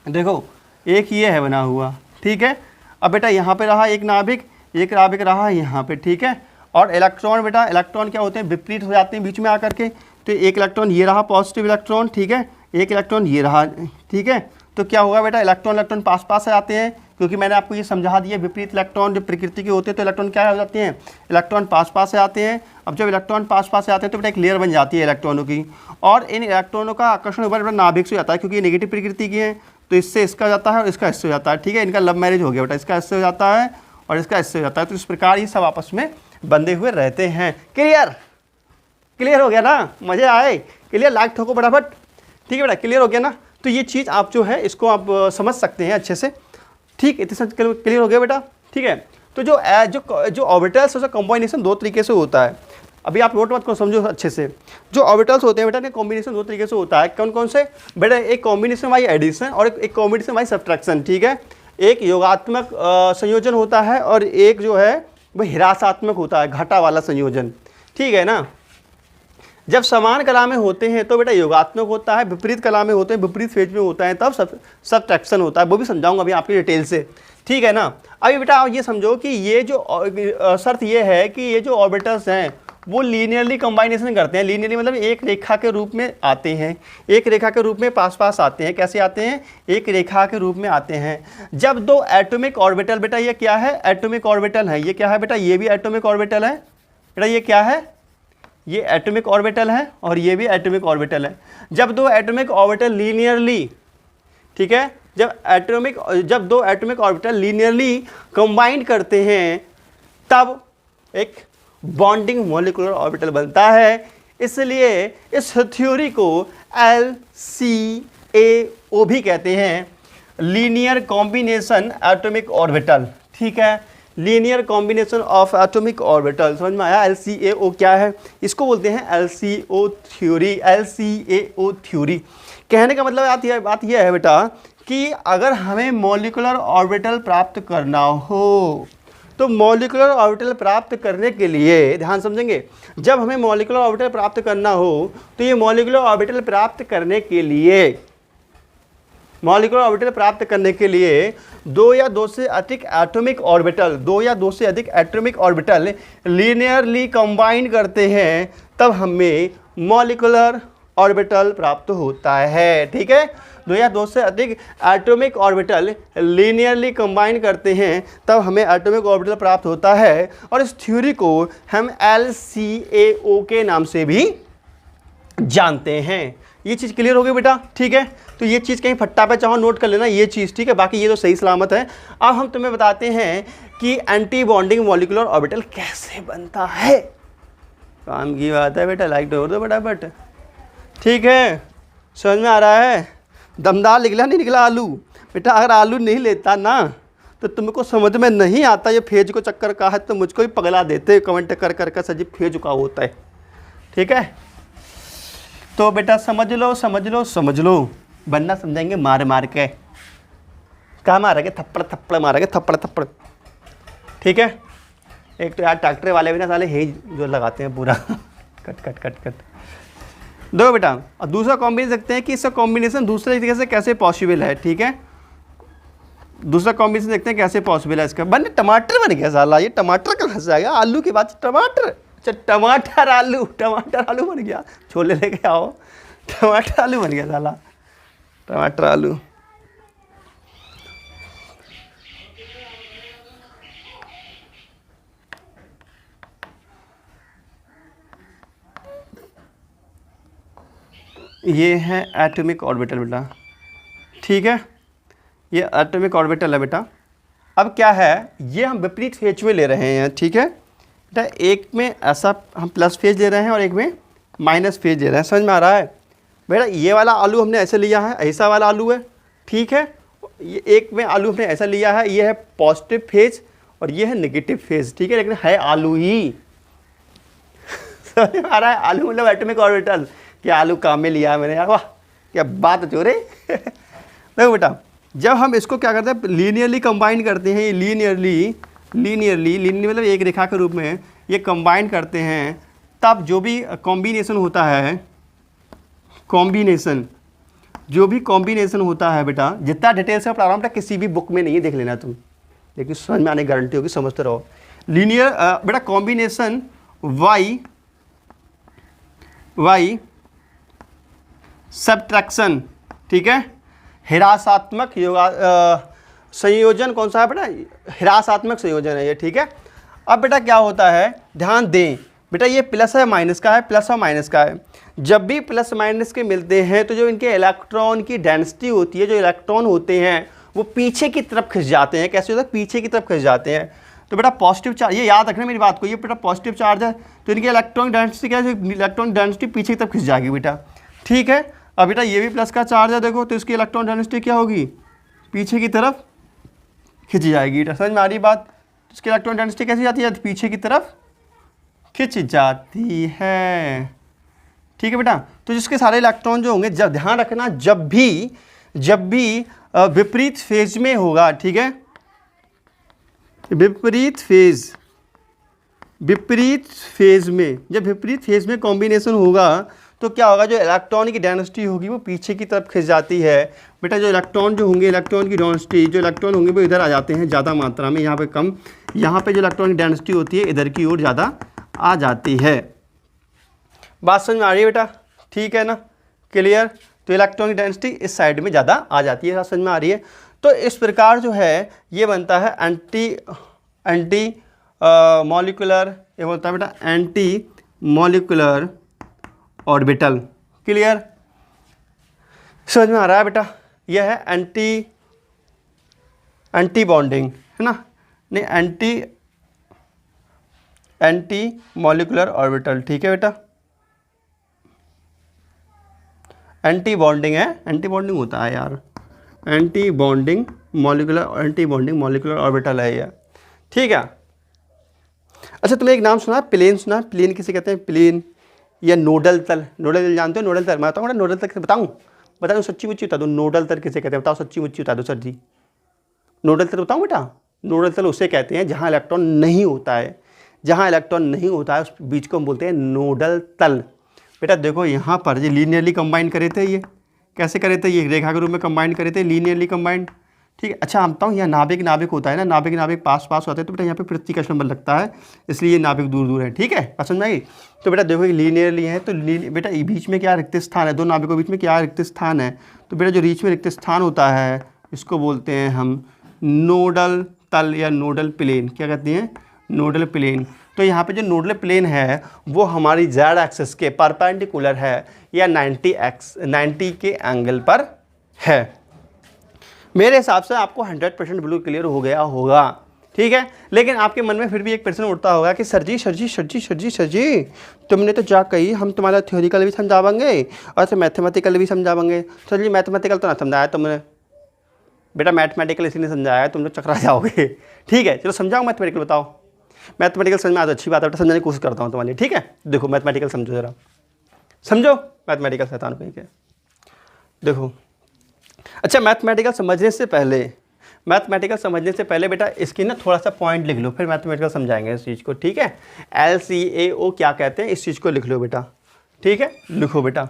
देखो एक ये है बना हुआ, ठीक है। अब बेटा यहाँ पे रहा एक नाभिक रहा यहाँ पे, ठीक है। और इलेक्ट्रॉन बेटा, इलेक्ट्रॉन क्या होते हैं? विपरीत हो जाते हैं बीच में आकर के। तो एक इलेक्ट्रॉन ये रहा पॉजिटिव इलेक्ट्रॉन, ठीक है, एक इलेक्ट्रॉन ये रहा, ठीक है। तो क्या होगा बेटा? इलेक्ट्रॉन पास पास आते हैं, क्योंकि मैंने आपको ये समझा दिया विपरीत इलेक्ट्रॉन जब प्रकृति के होते हैं तो इलेक्ट्रॉन क्या हो जाते हैं? इलेक्ट्रॉन पास पास से आते हैं। अब जब इलेक्ट्रॉन पास पास से आते हैं तो बेटा एक लेयर बन जाती है इलेक्ट्रॉनों की, और इन इलेक्ट्रॉनों का आकर्षण बेटा नाभिक से जाता है, क्योंकि ये नेगेटिव प्रकृति की है, तो इससे इसका हो जाता है और इसका इससे हो जाता है, ठीक है। इनका लव मैरिज हो गया बेटा, इसका इससे हो जाता है और इसका इससे हो जाता है। तो इस प्रकार ये सब आपस में बंधे हुए रहते हैं। क्लियर हो गया ना? मजे आए? क्लियर? लाइक ठोको फटाफट, ठीक है बेटा, क्लियर हो गया ना? तो ये चीज़ आप जो है इसको आप समझ सकते हैं अच्छे से, ठीक है। इतने क्लियर हो गया बेटा? ठीक है। तो जो ऑर्बिटल्स उसका कॉम्बिनेशन दो तरीके से होता है। अभी आप नोट मत को समझो अच्छे से। जो ऑर्बिटल्स होते हैं बेटा ने कॉम्बिनेशन दो तरीके से होता है। कौन कौन से बेटा? एक कॉम्बिनेशन बाई एडिशन और एक कॉम्बिनेशन बाई सब्ट्रैक्शन, ठीक है। एक योगात्मक संयोजन होता है और एक जो है वह ह्रासात्मक होता है, घटा वाला संयोजन, ठीक है ना। जब समान कला में होते हैं तो बेटा योगात्मक होता है, विपरीत कला में होते हैं, विपरीत फेज में होता है तब सब्ट्रैक्शन होता है। वो भी समझाऊंगा अभी आपकी डिटेल से, ठीक है ना। अभी बेटा आप ये समझो कि ये जो शर्त ये है कि ये जो ऑर्बिटल्स हैं वो लीनियरली कॉम्बिनेशन करते हैं। लीनियरली मतलब एक रेखा के रूप में आते हैं, एक रेखा के रूप में पास पास आते हैं। कैसे आते हैं? एक रेखा के रूप में आते हैं। जब दो एटॉमिक ऑर्बिटल, बेटा ये क्या है? एटॉमिक ऑर्बिटल है। ये क्या है बेटा? ये भी एटॉमिक ऑर्बिटल है। बेटा ये क्या है? ये एटॉमिक ऑर्बिटल है और ये भी एटॉमिक ऑर्बिटल है। जब दो एटॉमिक ऑर्बिटल लीनियरली, ठीक है, जब दो एटॉमिक ऑर्बिटल लीनियरली कंबाइन करते हैं तब एक बॉन्डिंग मॉलिक्यूलर ऑर्बिटल बनता है। इसलिए इस थ्योरी को LCAO भी कहते हैं, लीनियर कॉम्बिनेशन एटॉमिक ऑर्बिटल। ठीक है, linear combination of atomic orbital. समझ में आया? LCAO क्या है? इसको बोलते हैं LCO थ्योरी, LCAO थ्योरी। कहने का मतलब बात यह है बेटा कि अगर हमें मॉलिक्यूलर ऑर्बिटल प्राप्त करना हो तो मॉलिक्यूलर ऑर्बिटल प्राप्त करने के लिए, ध्यान समझेंगे, जब हमें मॉलिक्यूलर ऑर्बिटल प्राप्त करना हो तो ये मॉलिक्यूलर ऑर्बिटल प्राप्त करने के लिए, मॉलिक्यूलर ऑर्बिटल प्राप्त करने के लिए दो या दो से अधिक एटॉमिक ऑर्बिटल लीनियरली कंबाइन करते हैं, तब हमें मॉलिक्यूलर ऑर्बिटल प्राप्त होता है। ठीक है, दो या दो से अधिक एटॉमिक ऑर्बिटल लीनियरली कंबाइन करते हैं तब हमें एटॉमिक ऑर्बिटल प्राप्त होता है, और इस थ्योरी को हम LCAO के नाम से भी जानते हैं। ये चीज़ क्लियर हो गई बेटा? ठीक है, तो ये चीज़ कहीं फट्टा पे चाहो नोट कर लेना ये चीज़। ठीक है, बाकी ये तो सही सलामत है। अब हम तुम्हें बताते हैं कि एंटी बॉन्डिंग मॉलिक्यूलर ऑर्बिटल कैसे बनता है। काम की बात है बेटा, लाइक दो फटाफट। ठीक है, समझ में आ रहा है? दमदार निकला नहीं निकला आलू? बेटा अगर आलू नहीं लेता ना तो तुमको समझ में नहीं आता ये फेज को चक्कर का है तो मुझको ही पगला देते कमेंट कर कर सजीव फेज का होता है। ठीक है, तो बेटा समझ लो समझ लो समझ लो, वरना समझाएंगे मार मार के। कहाँ मारेंगे? थप्पड़ थप्पड़ मारेंगे, थप्पड़ थप्पड़। ठीक है, एक तो यार ट्रैक्टर वाले भी ना साले हे जो लगाते हैं पूरा कट कट कट कट। दो बेटा, और दूसरा कॉम्बिनेशन देखते हैं कि इसका कॉम्बिनेशन दूसरे तरीके से कैसे पॉसिबल है। ठीक है, दूसरा कॉम्बिनेशन देखते हैं कैसे पॉसिबल है इसका। बने टमाटर बन गया साला, ये टमाटर कहाँ से आ गया? आलू के बाद टमाटर। अच्छा टमाटर आलू बन गया। छोले लेके आओ, टमाटर आलू बन गया साला, टमाटर आलू। ये है एटॉमिक ऑर्बिटल बेटा। ठीक है, ये एटॉमिक ऑर्बिटल है बेटा। अब क्या है, ये हम विपरीत फेज में ले रहे हैं। ठीक है बेटा, एक में ऐसा हम प्लस फेज ले रहे हैं और एक में माइनस फेज ले रहे हैं। समझ में आ रहा है बेटा? ये वाला आलू हमने ऐसे लिया है, ऐसा वाला आलू है। ठीक है, ये एक में आलू हमने ऐसा लिया है, ये है पॉजिटिव फेज और ये है नेगेटिव फेज। ठीक है, लेकिन है आलू ही। समझ में आ रहा है? आलू मतलब एटॉमिक ऑर्बिटल। क्या आलू काम में लिया है मैंने यार, वाह क्या बात है चोरे। देखो बेटा, जब हम इसको क्या करते हैं, लीनियरली कंबाइन करते हैं, लीनियरली मतलब एक रेखा के रूप में ये कंबाइन करते हैं, तब जो भी कॉम्बिनेशन होता है, जो भी कॉम्बिनेशन होता है बेटा, जितना डिटेल से पढ़ा रहा हूँ बेटा किसी भी बुक में नहीं है, देख लेना तुम, लेकिन समझ में आने की गारंटी होगी, समझते रहो। लीनियर बेटा कॉम्बिनेशन वाई सब्ट्रैक्शन। ठीक है, हिरासात्मक संयोजन कौन सा है बेटा? हिरासात्मक संयोजन है ये। ठीक है, अब बेटा क्या होता है, ध्यान दें बेटा, ये प्लस है माइनस का है, प्लस और माइनस का है। जब भी प्लस माइनस के मिलते हैं तो जो इनके इलेक्ट्रॉन की डेंसिटी होती है, जो इलेक्ट्रॉन होते हैं वो पीछे की तरफ खिंच जाते हैं। कैसे होता है? पीछे की तरफ खिंच जाते हैं। तो बेटा पॉजिटिव चार्ज, ये याद रखना मेरी बात को, ये बेटा पॉजिटिव चार्ज है तो इनकी इलेक्ट्रॉनिक डेंसिटी क्या है? इलेक्ट्रॉनिक डेंसिटी पीछे की तरफ खिंच जाएगी बेटा। ठीक है, अब बेटा ये भी प्लस का चार्ज है, देखो, तो इसकी इलेक्ट्रॉन डेंसिटी क्या होगी? पीछे की तरफ खिंच जाएगी। समझ में आ रही बात? इसकी इलेक्ट्रॉन डेंसिटी कैसी जाती है? पीछे की तरफ खिंच जाती है। ठीक है बेटा, तो जिसके सारे इलेक्ट्रॉन जो होंगे, जब ध्यान रखना, जब भी विपरीत फेज में होगा, ठीक है, विपरीत फेज में, जब विपरीत फेज में कॉम्बिनेशन होगा तो क्या होगा? जो इलेक्ट्रॉन की डेंसिटी होगी वो पीछे की तरफ खिंच जाती है बेटा। जो इलेक्ट्रॉन जो होंगे, इलेक्ट्रॉन की डेंसिटी, जो इलेक्ट्रॉन होंगे वो इधर आ जाते हैं ज़्यादा मात्रा में, यहाँ पे कम, यहाँ पे जो इलेक्ट्रॉन की डेंसिटी होती है इधर की ओर ज़्यादा आ जाती है। बात समझ में आ रही है बेटा? ठीक है ना, क्लियर। तो इलेक्ट्रॉनिक डेंसिटी इस साइड में ज़्यादा आ जाती है, बात समझ में आ रही है। तो इस प्रकार जो है ये बनता है एंटी मॉलिक्यूलर, ये बोलता है बेटा एंटी मॉलिक्यूलर ऑर्बिटल। क्लियर, समझ में आ रहा है बेटा? यह है एंटी बॉन्डिंग, है ना, नहीं एंटी मॉलिक्यूलर ऑर्बिटल। ठीक है बेटा, एंटी बॉन्डिंग है, एंटी बॉन्डिंग होता है यार, एंटी बॉन्डिंग मॉलिक्यूलर ऑर्बिटल है ये। ठीक है। अच्छा, तुमने एक नाम सुना, प्लेन सुना? प्लेन किसे कहते हैं? प्लेन या नोडल तल। नोडल तल जानते हो? नोडल तल मैं बताऊँ, नोडल तल किसे बताऊँ सच्ची मुच्ची बता दो, नोडल तल किसे कहते हैं बताओ, सच्ची मुच्ची बता दो सर जी। नोडल तल बताऊँ बेटा? नोडल तल उसे कहते हैं जहाँ इलेक्ट्रॉन नहीं होता है, जहाँ इलेक्ट्रॉन नहीं होता है उस बीच को हम बोलते हैं नोडल तल। बेटा देखो यहाँ पर ये लीनियरली कंबाइन करे थे, ये कैसे करे थे? ये रेखा के रूप में कंबाइन करे थे, लीनियरली कंबाइंड। ठीक है। अच्छा, हम बताऊँ, यहाँ नाभिक होता है ना, नाभिक पास होते हैं, तो बेटा यहाँ पे प्रतिकर्षण बल लगता है, इसलिए ये नाभिक दूर दूर है। ठीक है, समझ में आई? तो बेटा देखो ये लीनियरली है, तो बेटा बीच में क्या रिक्त स्थान है, दो नाभिकों के बीच में क्या रिक्त स्थान है? तो बेटा जो बीच में रिक्त स्थान होता है इसको बोलते हैं हम नोडल तल या नोडल प्लेन। क्या कहते हैं? Nodal plane. तो यहाँ पे जो नोडल प्लेन है वो हमारी जेड एक्सिस के परपेंडिकुलर है या 90 के एंगल पर है। मेरे हिसाब से आपको 100% बिल्कुल क्लियर हो गया होगा। ठीक है, लेकिन आपके मन में फिर भी एक प्रश्न उठता होगा कि सर जी तुमने तो जा कही हम तुम्हारा थ्योरिकल भी समझावाएंगे और मैथमेटिकल भी समझावाएंगे। सर जी मैथमेटिकल तो ना समझाया तुमने। बेटा मैथमेटिकल इसीलिए समझाया है, तुम लोग चकरा जाओगे। ठीक है, चलो समझाओ मैथमेटिकल, बताओ। मैथमेटिकल समझ में आ तो अच्छी बात है बेटा, समझाने की कोशिश करता हूँ तुम्हारे लिए। ठीक है, देखो मैथमेटिकल समझो जरा, समझो मैथमेटिकल शैतान कहीं के। देखो अच्छा, मैथमेटिकल समझने से पहले बेटा इसकी ना थोड़ा सा पॉइंट लिख लो, फिर मैथमेटिकल समझाएंगे इस चीज़ को। ठीक है, LCAO क्या कहते हैं इस चीज़ को लिख लो बेटा। ठीक है, लिखो बेटा,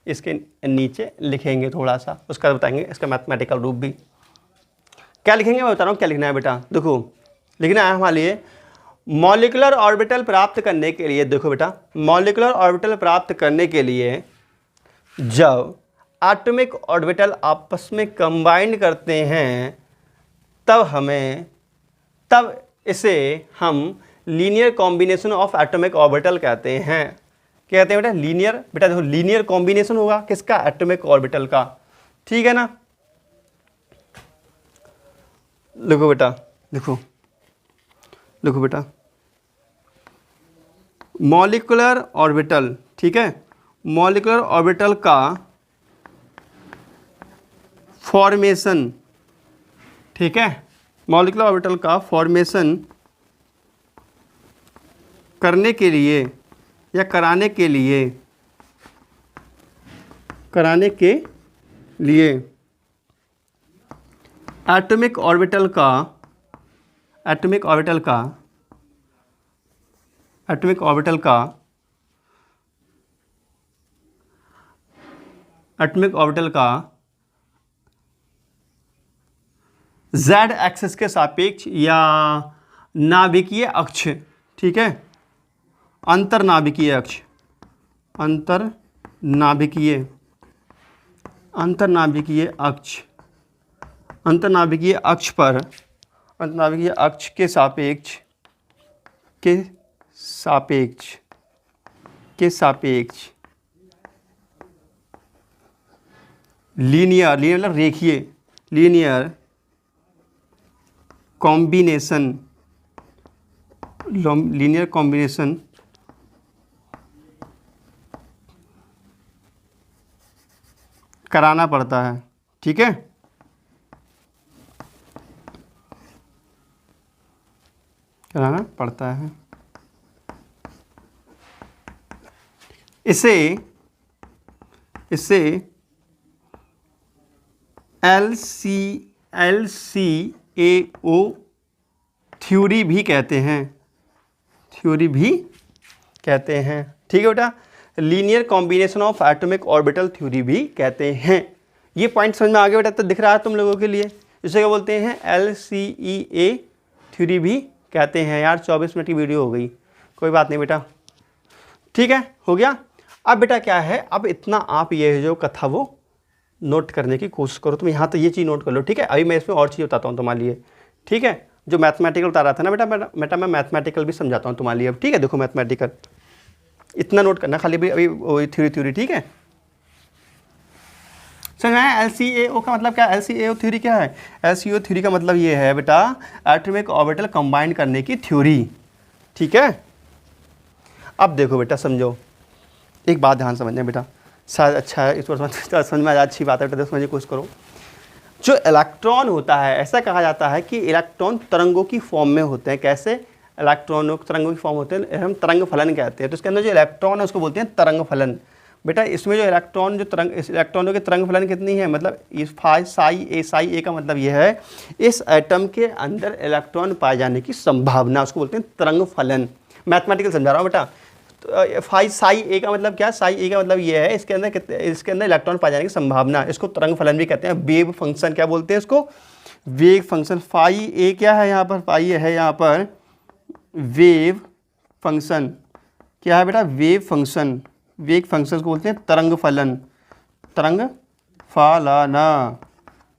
इसके नीचे लिखेंगे थोड़ा सा, उसका बताएंगे इसका मैथमेटिकल रूप भी। क्या लिखेंगे मैं बता रहा हूँ क्या लिखना है बेटा। देखो लिखना है हमारे लिए मॉलिक्यूलर ऑर्बिटल प्राप्त करने के लिए, देखो बेटा मॉलिक्यूलर ऑर्बिटल प्राप्त करने के लिए जब एटॉमिक ऑर्बिटल आपस में कंबाइन करते हैं तब इसे हम linear combination of atomic orbital कहते हैं। क्या कहते हैं बेटा? लीनियर। बेटा देखो लीनियर कॉम्बिनेशन होगा किसका? एटॉमिक ऑर्बिटल का। ठीक है ना, लिखो बेटा, लिखो बेटा मॉलिक्यूलर ऑर्बिटल। ठीक है, मॉलिक्यूलर ऑर्बिटल का फॉर्मेशन। ठीक है, मॉलिक्यूलर ऑर्बिटल का फॉर्मेशन करने के लिए या कराने के लिए एटॉमिक ऑर्बिटल का जेड एक्सिस के सापेक्ष या नाभिकीय अक्ष। ठीक है, अंतरनाभिकीय अक्ष के सापेक्ष लीनियर मतलब रेखीय लीनियर कॉम्बिनेशन कराना पड़ता है। ठीक है, कराना पड़ता है। इसे LCAO थ्योरी भी कहते हैं। ठीक है बेटा, linear combination of atomic orbital theory भी कहते हैं। ये पॉइंट समझ में आ गया बेटा? तो दिख रहा है तुम लोगों के लिए। इसे क्या बोलते हैं? LCEA थ्योरी भी कहते हैं। यार 24 मिनट की वीडियो हो गई, कोई बात नहीं बेटा। ठीक है, हो गया। अब बेटा क्या है, अब इतना आप ये जो कथा वो नोट करने की कोशिश करो। तुम यहाँ तो ये चीज़ नोट कर लो, ठीक है। अभी मैं इसमें और चीज़ बताता हूँ तुम्हारे लिए, ठीक है। जो मैथमेटिकल बता रहा था ना बेटा मैं मैथमेटिकल भी समझाता हूँ तुम्हारे लिए अब, ठीक है। देखो मैथमेटिकल इतना नोट करना खाली, अभी थ्योरी, ठीक है। समझ में आया? LCAO का मतलब क्या है? LCAO थ्योरी क्या है? LCAO थ्योरी का मतलब ये है बेटा एटॉमिक ऑर्बिटल कंबाइन करने की थ्योरी, ठीक है। अब देखो बेटा समझो, एक बात ध्यान समझना बेटा, शायद अच्छा है इस पर समझ में आ, अच्छी बात है बेटा, समझने की कोशिश करो। जो इलेक्ट्रॉन होता है, ऐसा कहा जाता है कि इलेक्ट्रॉन तरंगों की फॉर्म में होते हैं। कैसे? इलेक्ट्रॉनों तरंगों की फॉर्म होते हैं, हम तरंग फलन कहते हैं। तो इसके अंदर जो इलेक्ट्रॉन है उसको बोलते हैं तरंग फलन। बेटा इसमें जो इलेक्ट्रॉन जो तरंग, इस इलेक्ट्रॉनों की तरंग फलन कितनी है, मतलब इस साई ए का मतलब यह है इस एटम के अंदर इलेक्ट्रॉन पाए जाने की संभावना, उसको बोलते हैं तरंग फलन। मैथमेटिकल समझा रहा हूँ बेटा। तो साई ए का मतलब क्या? साई ए का मतलब ये है इसके अंदर इलेक्ट्रॉन पाए जाने की संभावना, इसको तरंग फलन भी कहते हैं। वेव फंक्शन क्या बोलते हैं इसको? Wave function. फाई ए क्या है यहाँ पर? फाई है यहाँ पर वेव फंक्शन। क्या है बेटा? Wave function. वेव फंक्शन को बोलते हैं तरंग फलन, तरंग फलन,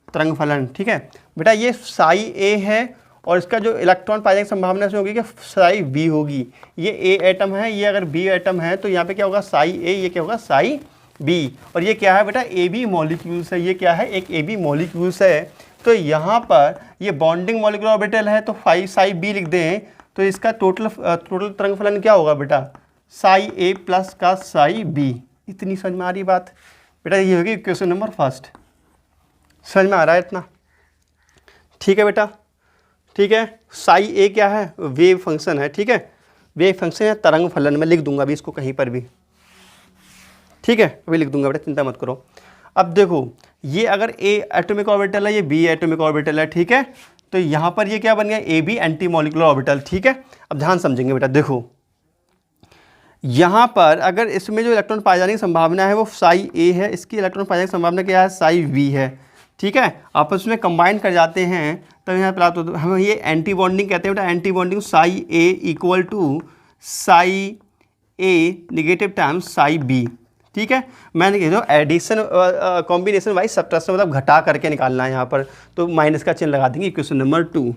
तरंग फलन, ठीक है बेटा। ये साई ए है और इसका जो इलेक्ट्रॉन पाए जाने की संभावना से होगी कि साई बी होगी। ये ए एटम है, ये अगर बी एटम है तो यहाँ पे क्या होगा? साई ए, ये क्या होगा? Psi B. और ये क्या है बेटा? ए बी मॉलिक्यूल्स है। ये क्या है? एक ए बी मॉलिक्यूल्स है। तो यहाँ पर ये बॉन्डिंग मॉलिक्यूलर ऑर्बिटल है, तो साई बी लिख दें तो इसका टोटल तरंग फलन क्या होगा बेटा? साई ए प्लस का साई बी। इतनी समझ में आ रही बात बेटा? ये होगी क्वेश्चन नंबर फर्स्ट। समझ में आ रहा है इतना? ठीक है बेटा, ठीक है। साई ए क्या है? वेव फंक्शन है, ठीक है। वेव फंक्शन है, तरंग फलन। मैं लिख दूंगा अभी इसको कहीं पर भी, ठीक है, अभी लिख दूंगा बेटा, चिंता मत करो। अब देखो ये अगर ए एटॉमिक ऑर्बिटल है, ये बी एटॉमिक ऑर्बिटल है, ठीक है। तो यहाँ पर ये क्या बन गया? A B anti molecular orbital, ठीक है। अब ध्यान समझेंगे बेटा, देखो यहाँ पर अगर इसमें जो इलेक्ट्रॉन पाए जाने की संभावना है वो साई ए है, इसकी इलेक्ट्रॉन पाए जाने की संभावना क्या है? साई बी है, ठीक है। आपस में कंबाइन कर जाते हैं तब यहाँ प्राप्त होता है, हम ये एंटी बॉन्डिंग कहते हैं बेटा। Anti bonding psi A equal to psi A negative times psi B, ठीक है। मैंने कह दो एडिशन कॉम्बिनेशन वाइज सब्ट्रैक्शन, मतलब घटा करके निकालना है यहाँ पर, तो माइनस का चिन्ह लगा देंगे। Equation number 2।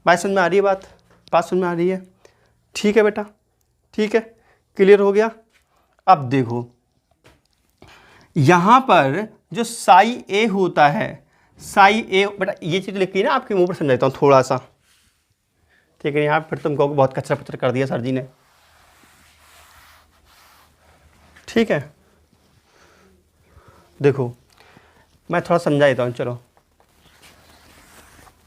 बात समझ में आ रही है? बात समझ में आ रही है? ठीक है बेटा, ठीक है, क्लियर हो गया। अब देखो यहाँ पर जो साई ए होता है, साई ए बेटा ये चीज़ लिखी ना आपके मुंह पर समझाता हूँ थोड़ा सा, ठीक है। यहाँ फिर तुम कहोगे बहुत कचरा पचरा कर दिया सर जी ने, ठीक है। देखो मैं थोड़ा समझा देता हूँ, चलो।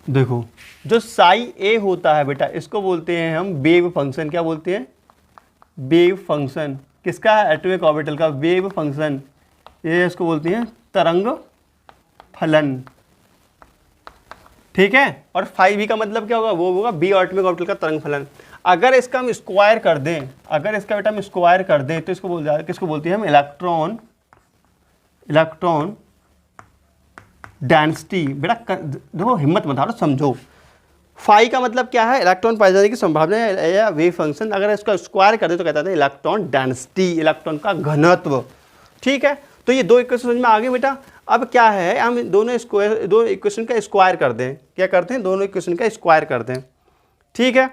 देखो जो साई ए होता है बेटा इसको बोलते हैं हम वेव फंक्शन। क्या बोलते हैं? Wave function. किसका? एटॉमिक ऑर्बिटल का वेव फंक्शन। ये इसको बोलते हैं तरंग फलन, ठीक है। और फाई बी का मतलब क्या होगा? वो होगा बी एटॉमिक ऑर्बिटल का तरंग फलन। अगर इसका हम स्क्वायर कर दें, अगर इसका बेटा हम स्क्वायर कर दें तो इसको किसको बोलते हैं हम? Electron density. बेटा देखो हिम्मत मत हारो, समझो। फाई का मतलब क्या है? इलेक्ट्रॉन पाए जाने की संभावना या वेव फंक्शन। अगर इसका स्क्वायर कर दे तो कहता है इलेक्ट्रॉन डेंसिटी, इलेक्ट्रॉन का घनत्व, ठीक है। तो ये दो इक्वेशन समझ में आ गए बेटा। अब क्या है, हम दोनों इक्वेशन का स्क्वायर कर दें। क्या करते हैं? दोनों इक्वेशन का स्क्वायर कर दें, ठीक है।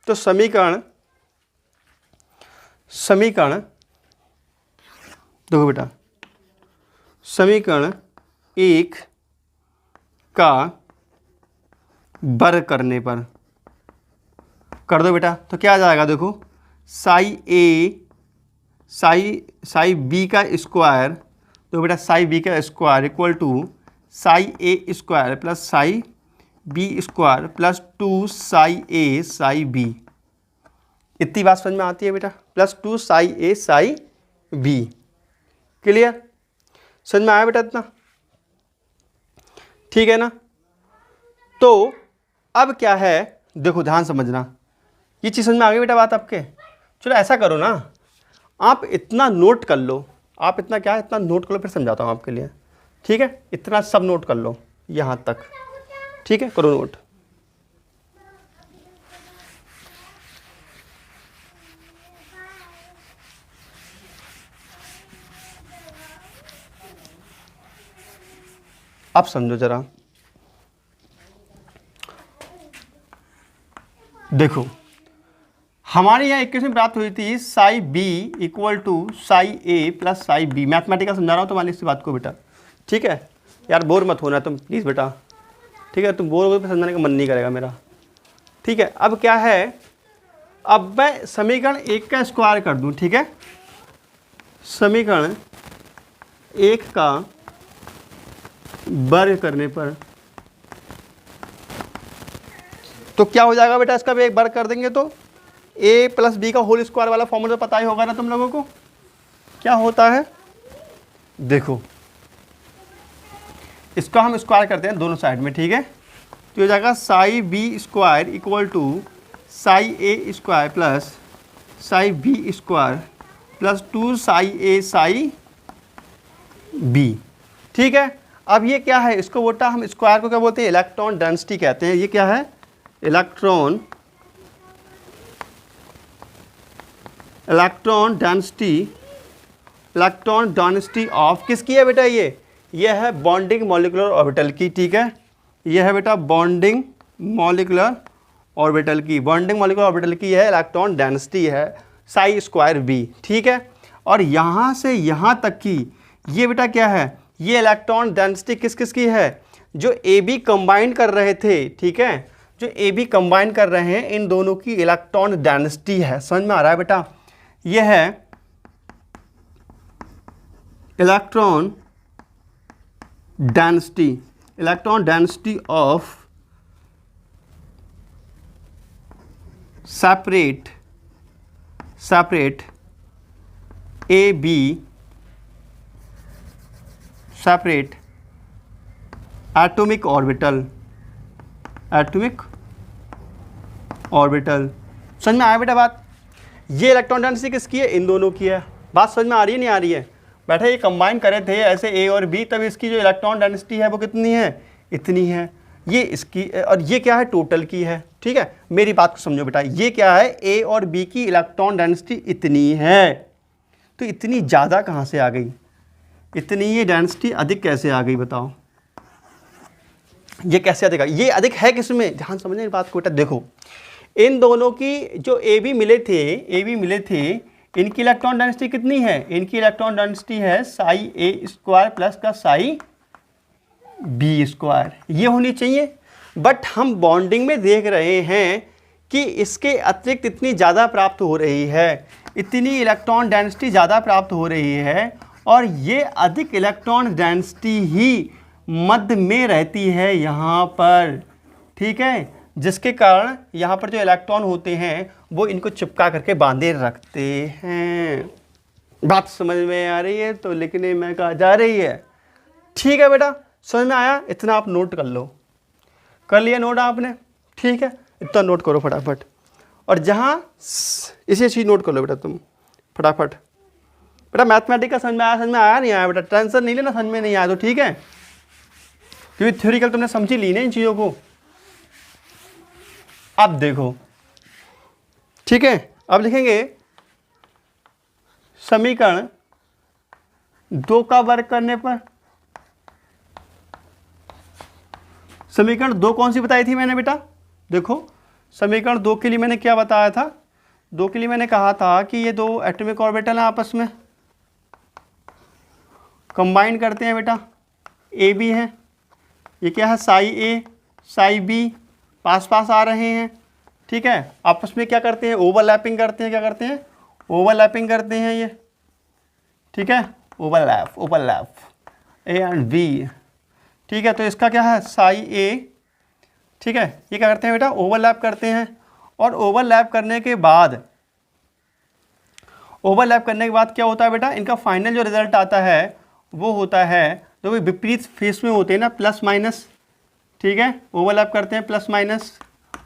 तो समीकरण देखो बेटा, समीकरण 1 का वर्ग करने पर कर दो बेटा तो क्या आ जाएगा? देखो साई बी का स्क्वायर, तो बेटा साई बी का square equal to psi A square plus psi B square plus 2 psi A psi B. इतनी बात समझ में आती है बेटा? Plus 2 psi A psi B. Clear? समझ में आया बेटा इतना? ठीक है ना? तो अब क्या है, देखो ध्यान समझना, ये चीज़ समझ में आ गई बेटा बात आपके? चलो ऐसा करो ना, आप इतना नोट कर लो, आप इतना क्या है, इतना नोट कर लो, फिर समझाता हूँ आपके लिए, ठीक है। इतना सब नोट कर लो यहाँ तक, ठीक है, करो नोट। अब समझो जरा, देखो हमारे यहाँ इक्वेशन प्राप्त हुई थी psi B equal to psi A plus psi B. Mathematical समझा रहा हूँ तुम्हारी इस बात को बेटा, ठीक है यार, बोर मत होना तुम प्लीज़ बेटा, ठीक है, तुम बोर हो तो समझाने का मन नहीं करेगा मेरा, ठीक है। अब क्या है, अब मैं समीकरण 1 का स्क्वायर कर दूं, ठीक है, समीकरण 1 का वर्ग करने पर तो क्या हो जाएगा बेटा, इसका भी एक वर्ग कर देंगे तो a प्लस बी का होल स्क्वायर वाला फॉर्मूला पता ही होगा ना तुम लोगों को, क्या होता है। देखो इसका हम स्क्वायर करते हैं दोनों साइड में, ठीक है, तो हो जाएगा psi B square equal to psi A square plus psi B square plus 2 psi A psi B, ठीक है। अब ये क्या है, इसको बोलता हम स्क्वायर को क्या बोलते हैं, इलेक्ट्रॉन डेंसिटी कहते हैं। ये क्या है, इलेक्ट्रॉन डेंसिटी ऑफ किसकी है बेटा, ये है बॉन्डिंग मॉलिक्यूलर ऑर्बिटल की, ठीक है, ये है बेटा बॉन्डिंग मॉलिक्यूलर ऑर्बिटल की, बॉन्डिंग मॉलिक्यूलर ऑर्बिटल की है इलेक्ट्रॉन डेंसिटी है साई स्क्वायर बी, ठीक है। और यहाँ से यहाँ तक की ये बेटा क्या है, ये इलेक्ट्रॉन डेंसिटी किस किस की है, जो ए बी कंबाइन कर रहे थे, ठीक है, जो ए बी कंबाइन कर रहे हैं इन दोनों की इलेक्ट्रॉन डेंसिटी है। समझ में आ रहा है बेटा, ये है electron density of separate A B separate atomic orbital समझ में आया बेटा बात। ये इलेक्ट्रॉन डेंसिटी किसकी है, इन दोनों की है। बात समझ में आ रही है नहीं आ रही है बेटा, ये कंबाइन करे थे ऐसे ए और बी, तब इसकी जो इलेक्ट्रॉन डेंसिटी है वो कितनी है, इतनी है। ये इसकी और ये क्या है, टोटल की है, ठीक है। मेरी बात को समझो बेटा, ये क्या है, ए और बी की इलेक्ट्रॉन डेंसिटी इतनी है, तो इतनी ज़्यादा कहाँ से आ गई, इतनी ये डेंसिटी अधिक कैसे आ गई बताओ, ये कैसे अधिक, ये अधिक है किसमें, ध्यान समझने बात को बेटा। देखो इन दोनों की जो ए बी मिले थे इनकी इलेक्ट्रॉन डेंसिटी कितनी है, इनकी इलेक्ट्रॉन डेंसिटी है साई ए स्क्वायर प्लस का साई बी स्क्वायर, ये होनी चाहिए। बट हम बॉन्डिंग में देख रहे हैं कि इसके अतिरिक्त इतनी ज़्यादा प्राप्त हो रही है, इतनी इलेक्ट्रॉन डेंसिटी ज़्यादा प्राप्त हो रही है, और ये अधिक इलेक्ट्रॉन डेंसिटी ही मध्य में रहती है यहाँ पर, ठीक है, जिसके कारण यहाँ पर जो इलेक्ट्रॉन होते हैं वो इनको चिपका करके बांधे रखते हैं। बात समझ में आ रही है तो लिखने में कहा जा रही है, ठीक है बेटा, समझ में आया, इतना आप नोट कर लो, कर लिया नोट आपने, ठीक है, इतना नोट करो फटाफट। और जहाँ इसे चीज़ नोट कर लो बेटा तुम फटाफट। बेटा मैथमेटिक्स का समझ में आया नहीं आया बेटा, टेंशन नहीं लेना, समझ में नहीं आया तो ठीक है, क्योंकि थ्योरिकल तुमने समझी ली ना इन चीज़ों को। अब देखो, ठीक है, अब लिखेंगे समीकरण 2 का वर्ग करने पर, समीकरण 2 कौन सी बताई थी मैंने बेटा, देखो समीकरण 2 के लिए मैंने क्या बताया था, 2 के लिए मैंने कहा था कि ये दो एटॉमिक ऑर्बिटल हैं आपस में कंबाइन करते हैं बेटा, ए बी है, ये क्या है साई ए साई बी पास पास आ रहे हैं, ठीक है, आपस में क्या करते हैं, ओवरलैपिंग करते हैं, क्या करते हैं, ओवरलैपिंग करते हैं ये, ठीक है, ओवरलैप ए एंड बी, ठीक है। तो इसका क्या है साई ए, ठीक है, ये क्या करते हैं बेटा, ओवरलैप करते हैं, और ओवरलैप करने के बाद क्या होता है बेटा, इनका फाइनल जो रिजल्ट आता है वो होता है, तो वो विपरीत फेस में होते हैं ना, प्लस माइनस, ठीक है, ओवरलैप करते हैं प्लस माइनस,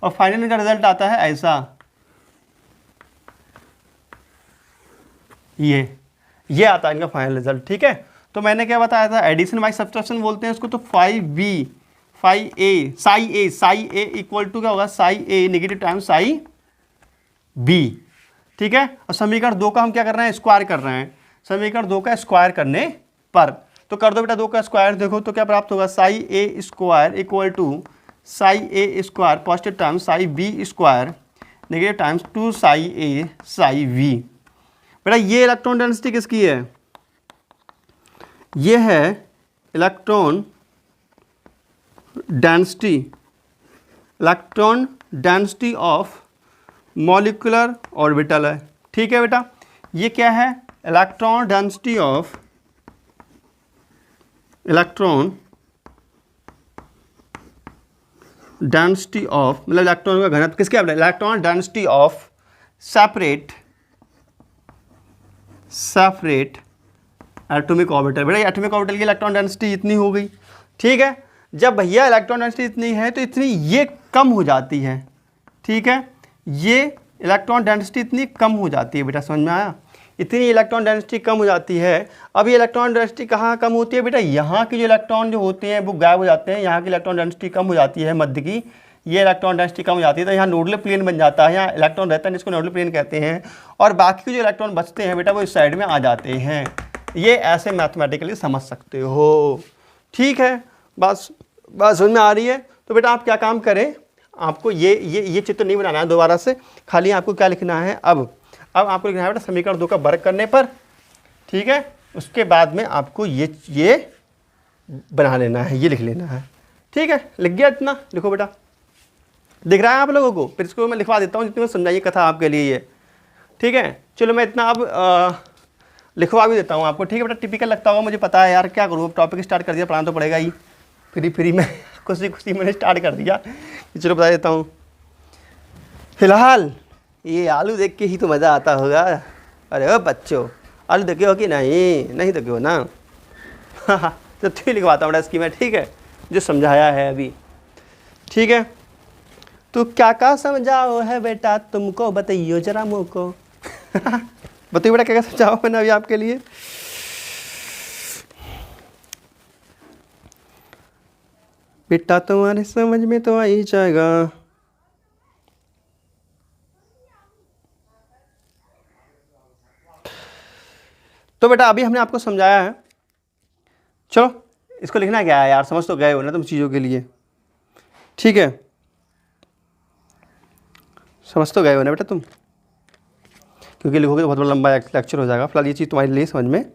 और फाइनल का रिजल्ट आता है ऐसा, ये आता है इनका फाइनल रिजल्ट, ठीक है। तो मैंने क्या बताया था, एडिशन बाय सब्ट्रैक्शन बोलते हैं इसको, तो साई ए इक्वल टू क्या होगा, साई ए नेगेटिव टाइम साई बी, ठीक है। और समीकरण 2 का हम क्या कर रहे हैं, स्क्वायर कर रहे हैं, समीकरण 2 का स्क्वायर करने पर, तो कर दो बेटा 2 का स्क्वायर, देखो तो क्या प्राप्त होगा, psi A square equal to psi A square positive term psi B square negative times 2 psi A psi B. बेटा ये इलेक्ट्रॉन डेंसिटी किसकी है, ये है electron density of molecular orbital है। ठीक है बेटा, ये क्या है, इलेक्ट्रॉन डेंसिटी ऑफ मतलब इलेक्ट्रॉन का घनत्व किसके, electron density of separate atomic orbital. बेटा एटॉमिक ऑर्बिटल की इलेक्ट्रॉन डेंसिटी इतनी हो गई। ठीक है, जब भैया इलेक्ट्रॉन डेंसिटी इतनी है तो इतनी ये कम हो जाती है। ठीक है, ये इलेक्ट्रॉन डेंसिटी इतनी कम हो जाती है, बेटा समझ में आया, इतनी इलेक्ट्रॉन डेंसिटी कम हो जाती है। अब ये इलेक्ट्रॉन डेंसिटी कहाँ कम होती है बेटा, यहाँ की जो इलेक्ट्रॉन जो होते हैं वो गायब हो जाते हैं, यहाँ की इलेक्ट्रॉन डेंसिटी कम हो जाती है, मध्य की ये इलेक्ट्रॉन डेंसिटी कम हो जाती है, तो यहाँ नोडल प्लेन बन जाता है, यहाँ इलेक्ट्रॉन रहता है जिसको नोडल प्लेन कहते हैं, और बाकी के जो इलेक्ट्रॉन बचते हैं बेटा वो इस साइड में आ जाते हैं। ये ऐसे मैथमेटिकली समझ सकते हो। ठीक है, बस समझ में आ रही है। तो बेटा आप क्या काम करें, आपको ये चित्र नहीं बनाना है दोबारा से, खाली आपको क्या लिखना है, अब आपको लिखना है बेटा समीकरण 2 का वर्ग करने पर। ठीक है, उसके बाद में आपको ये बना लेना है, ये लिख लेना है। ठीक है, लिख गया इतना, लिखो बेटा, दिख रहा है आप लोगों को, फिर इसको मैं लिखवा देता हूँ जितनी मैं समझाइए कथा आपके लिए ये। ठीक है, चलो मैं इतना अब लिखवा भी देता हूँ आपको। ठीक है बेटा, टिपिकल लगता होगा मुझे पता है यार, क्या करूँ, अब टॉपिक स्टार्ट कर दिया, पढ़ाना तो पड़ेगा ही, फ्री में खुशी मैंने स्टार्ट कर दिया। चलो बता देता हूँ। फिलहाल ये आलू देख के ही तो मज़ा आता होगा। अरे ओ बच्चों, आलू देखे हो कि नहीं देखे हो ना। तो तू लिखवाता हूँ इसकी मैं, ठीक है, जो समझाया है अभी। ठीक है, तो क्या समझाओ है बेटा तुमको, बताइयो जरा मुझको। बताइए बेटा क्या समझाओ मैंने अभी आपके लिए। बेटा तुम्हारे समझ में तो आ ही जाएगा। तो बेटा अभी हमने आपको समझाया है, चलो इसको लिखना क्या है यार, समझ तो गए हो ना तुम चीज़ों के लिए। ठीक है, समझ तो गए हो ना बेटा तुम, क्योंकि लिखोगे तो बहुत बड़ा लंबा लेक्चर हो जाएगा। फिलहाल ये चीज़ तुम्हारे लिए समझ में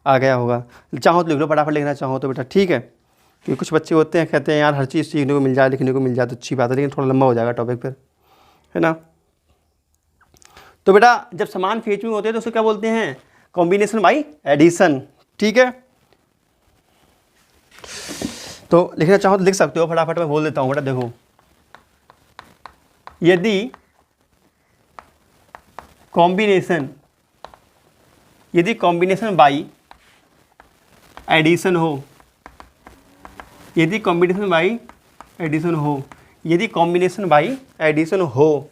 आ गया होगा। चाहो तो लिख लो, फटाफट लिखना चाहो तो बेटा। ठीक है, क्योंकि कुछ बच्चे होते हैं कहते हैं यार हर चीज़ सीखने को मिल जाए, लिखने को मिल जाए तो अच्छी बात है, लेकिन थोड़ा लंबा हो जाएगा टॉपिक फिर, है ना। तो बेटा जब समान फेज में होते हैं तो उसको क्या बोलते हैं, कॉम्बिनेशन बाई एडिशन। ठीक है, तो लिखना चाहो तो लिख सकते हो, फटाफट मैं बोल देता हूँ बेटा। देखो, यदि कॉम्बिनेशन बाई एडिशन हो, यदि कॉम्बिनेशन बाई एडिशन हो